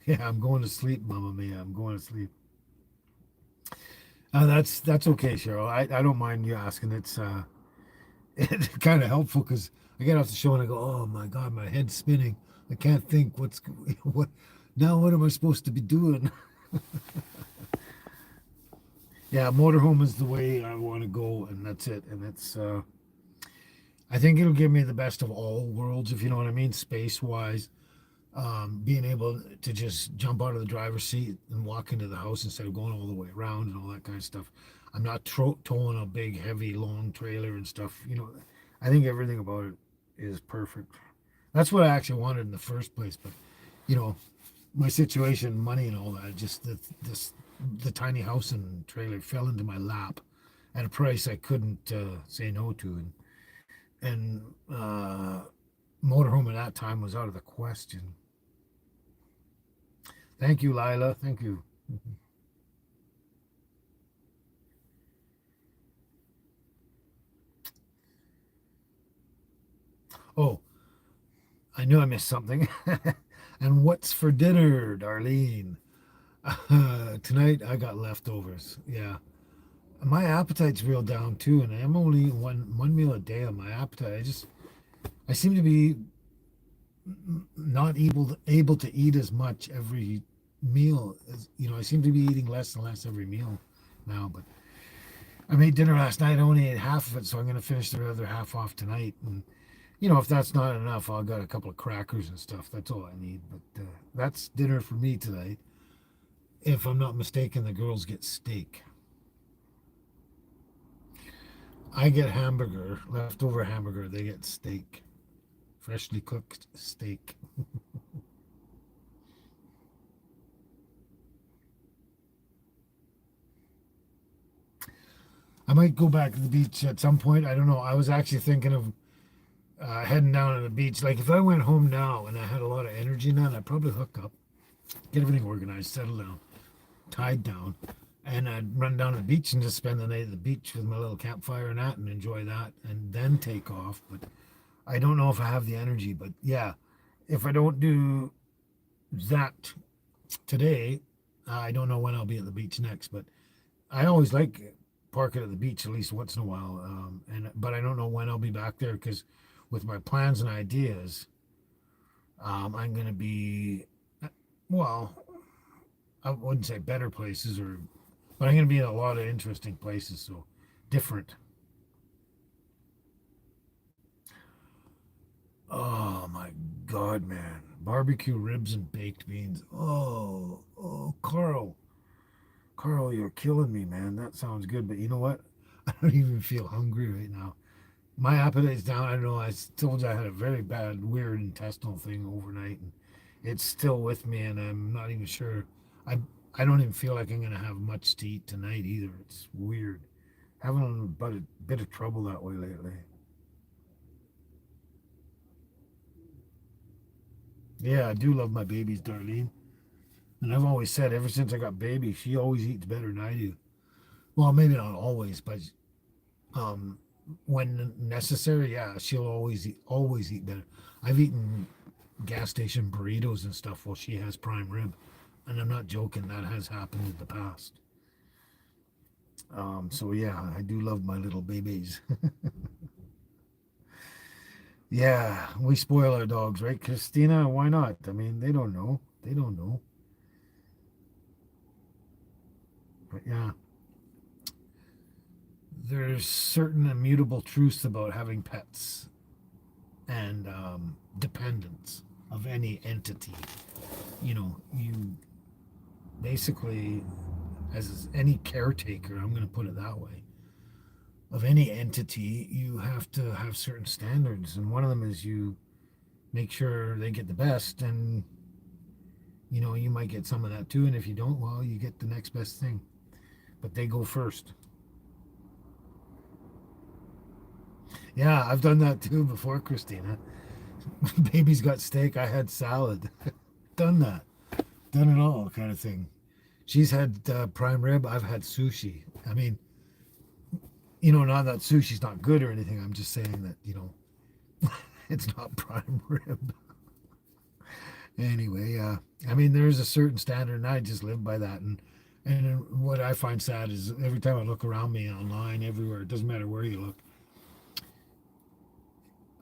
yeah. I'm going to sleep, Mama Mia. I'm going to sleep. That's okay, Cheryl. I don't mind you asking. It's kind of helpful because I get off the show and I go, oh my God, my head's spinning. I can't think what now. What am I supposed to be doing? Yeah, motorhome is the way I want to go, and that's it. And it's I think it'll give me the best of all worlds, if you know what I mean, space wise. Being able to just jump out of the driver's seat and walk into the house instead of going all the way around and all that kind of stuff. I'm not towing a big, heavy, long trailer and stuff. I think everything about it is perfect. That's what I actually wanted in the first place. But you know, my situation, money, and all that, just the tiny house and trailer fell into my lap at a price I couldn't say no to, and motorhome at that time was out of the question. Thank you, Lila. Thank you. Oh, I knew I missed something. And what's for dinner, Darlene? Tonight I got leftovers. Yeah, my appetite's real down too, and I'm only one meal a day on my appetite. I seem to be not able to eat as much every meal. As I seem to be eating less and less every meal now. But I made dinner last night. I only ate half of it, so I'm going to finish the other half off tonight. And if that's not enough, I'll got a couple of crackers and stuff. That's all I need. But that's dinner for me tonight. If I'm not mistaken, the girls get steak. I get hamburger, leftover hamburger. They get steak, freshly cooked steak. I might go back to the beach at some point. I don't know. I was actually thinking of heading down to the beach. Like if I went home now and I had a lot of energy now, I'd probably hook up, get everything organized, settle down, tied down, and I'd run down to the beach and just spend the night at the beach with my little campfire and that, and enjoy that, and then take off. But I don't know if I have the energy. But yeah, if I don't do that today, I don't know when I'll be at the beach next. But I always like parking at the beach at least once in a while. And but I don't know when I'll be back there because with my plans and ideas, I'm going to be well. I wouldn't say better places or, but I'm going to be in a lot of interesting places. So different. Oh my God, man! Barbecue ribs and baked beans. Carl, Carl, you're killing me, man. That sounds good, but you know what? I don't even feel hungry right now. My appetite's down. I don't know. I told you I had a very bad, weird intestinal thing overnight, and it's still with me, and I'm not even sure. I I don't even feel like I'm gonna have much to eat tonight either. It's weird. Having a bit of trouble that way lately. Yeah, I do love my babies, Darlene. And I've always said ever since I got baby, she always eats better than I do. Well, maybe not always, but um, when necessary, yeah, she'll always eat better. I've eaten gas station burritos and stuff while she has prime rib, and I'm not joking. That has happened in the past. So yeah, I do love my little babies. Yeah, we spoil our dogs, right, Christina? Why not? I mean, they don't know. They don't know. But yeah, there's certain immutable truths about having pets and dependence of any entity. You basically, as any caretaker, I'm going to put it that way, of any entity, you have to have certain standards. And one of them is you make sure they get the best. And, you might get some of that too. And if you don't, well, you get the next best thing. But they go first. Yeah, I've done that too before, Christina. Baby's got steak, I had salad. Done that. Done it all, kind of thing. She's had prime rib. I've had sushi. I mean, not that sushi's not good or anything. I'm just saying that, it's not prime rib. Anyway, I mean, there's a certain standard, and I just live by that. And what I find sad is every time I look around me online, everywhere, it doesn't matter where you look,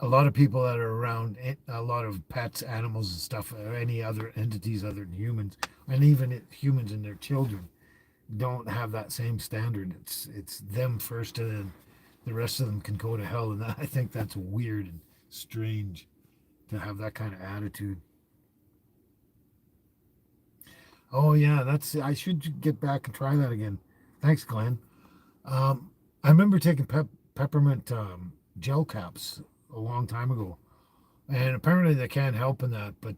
a lot of people that are around a lot of pets, animals, and stuff, or any other entities other than humans, and even humans and their children, don't have that same standard. It's them first, and then the rest of them can go to hell. And I think that's weird and strange to have that kind of attitude. Oh yeah, that's I should get back and try that again. Thanks, Glenn. I remember taking peppermint gel caps a long time ago, and apparently they can't help in that. But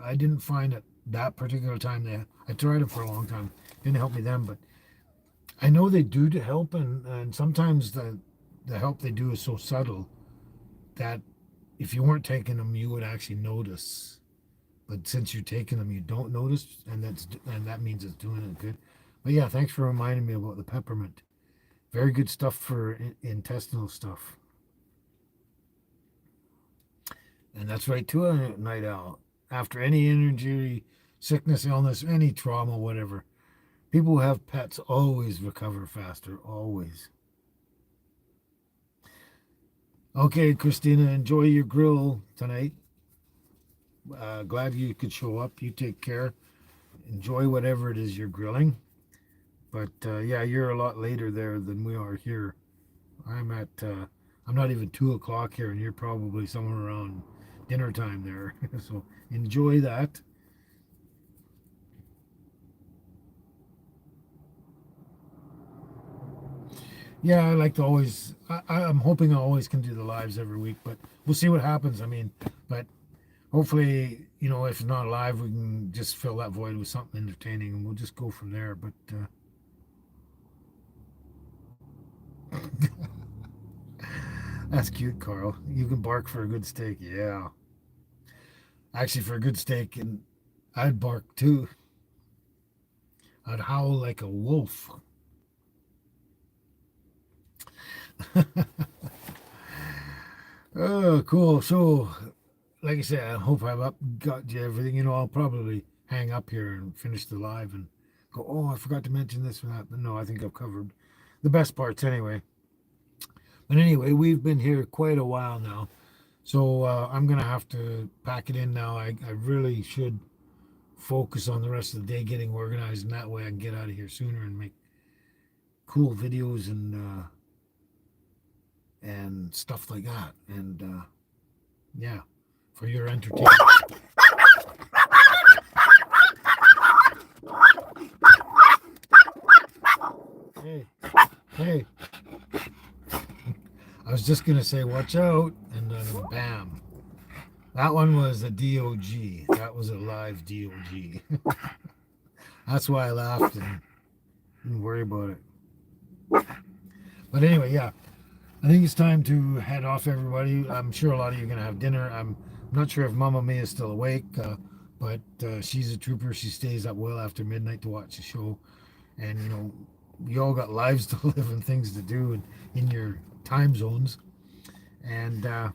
I didn't find it that particular time. I tried it for a long time. Didn't help me then, but I know they do to help, and sometimes the help they do is so subtle that if you weren't taking them, you would actually notice. But since you're taking them, you don't notice, and that means it's doing it good. But yeah, thanks for reminding me about the peppermint. Very good stuff for intestinal stuff, and that's right too. A night owl. After any injury, sickness, illness, any trauma, whatever, people who have pets always recover faster. Always. Okay, Christina, enjoy your grill tonight. Glad you could show up. You take care. Enjoy whatever it is you're grilling. But yeah, you're a lot later there than we are here. I'm at, I'm not even 2 o'clock here, and you're probably somewhere around dinner time there. So enjoy that. Yeah, I like to always, I'm hoping I always can do the lives every week, but we'll see what happens. I mean, but hopefully, if not live, we can just fill that void with something entertaining, and we'll just go from there. But that's cute, Carl. You can bark for a good steak. Yeah. Actually, for a good steak, and I'd bark too. I'd howl like a wolf. Oh, cool. So like I said, I hope I've got you everything. I'll probably hang up here and finish the live and go, oh, I forgot to mention this or that. But no, I think I've covered the best parts anyway. But anyway, we've been here quite a while now. So I'm going to have to pack it in now. I really should focus on the rest of the day getting organized, and that way I can get out of here sooner and make cool videos and stuff like that. And yeah, for your entertainment. Hey, hey. I was just gonna say, watch out, and then bam. That one was a DOG. That was a live DOG. That's why I laughed and didn't worry about it. But anyway, yeah, I think it's time to head off, everybody. I'm sure a lot of you are gonna have dinner. I'm not sure if Mama May is still awake, but she's a trooper. She stays up well after midnight to watch the show, and you all got lives to live and things to do in your time zones. And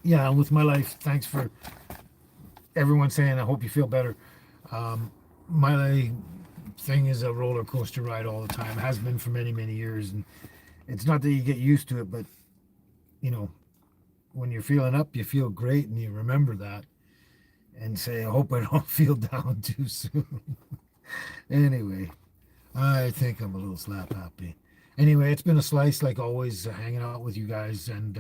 yeah, with my life, thanks for everyone saying I hope you feel better. My thing is a roller coaster ride all the time. It has been for many, many years. And it's not that you get used to it, but when you're feeling up, you feel great, and you remember that and say, I hope I don't feel down too soon. Anyway, I think I'm a little slap happy. Anyway, it's been a slice, like always, hanging out with you guys, and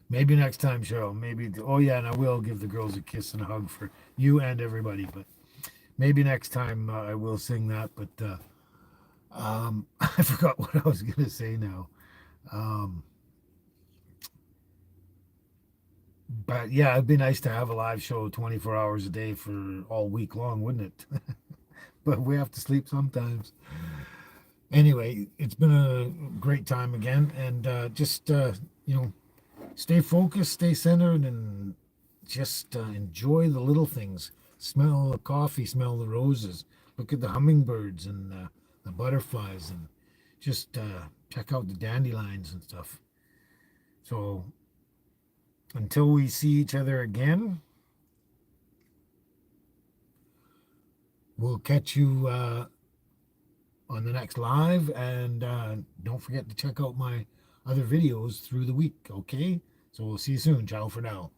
maybe next time, Cheryl. Maybe. Oh yeah, and I will give the girls a kiss and a hug for you and everybody. But maybe next time I will sing that. But I forgot what I was gonna say now. Um, but yeah, it'd be nice to have a live show 24 hours a day for all week long, wouldn't it? But we have to sleep sometimes. Anyway, it's been a great time again, and just stay focused, stay centered, and just enjoy the little things. Smell the coffee, smell the roses, look at the hummingbirds and the butterflies, and just check out the dandelions and stuff. So until we see each other again, we'll catch you on the next live, and don't forget to check out my other videos through the week. Okay, so we'll see you soon. Ciao for now.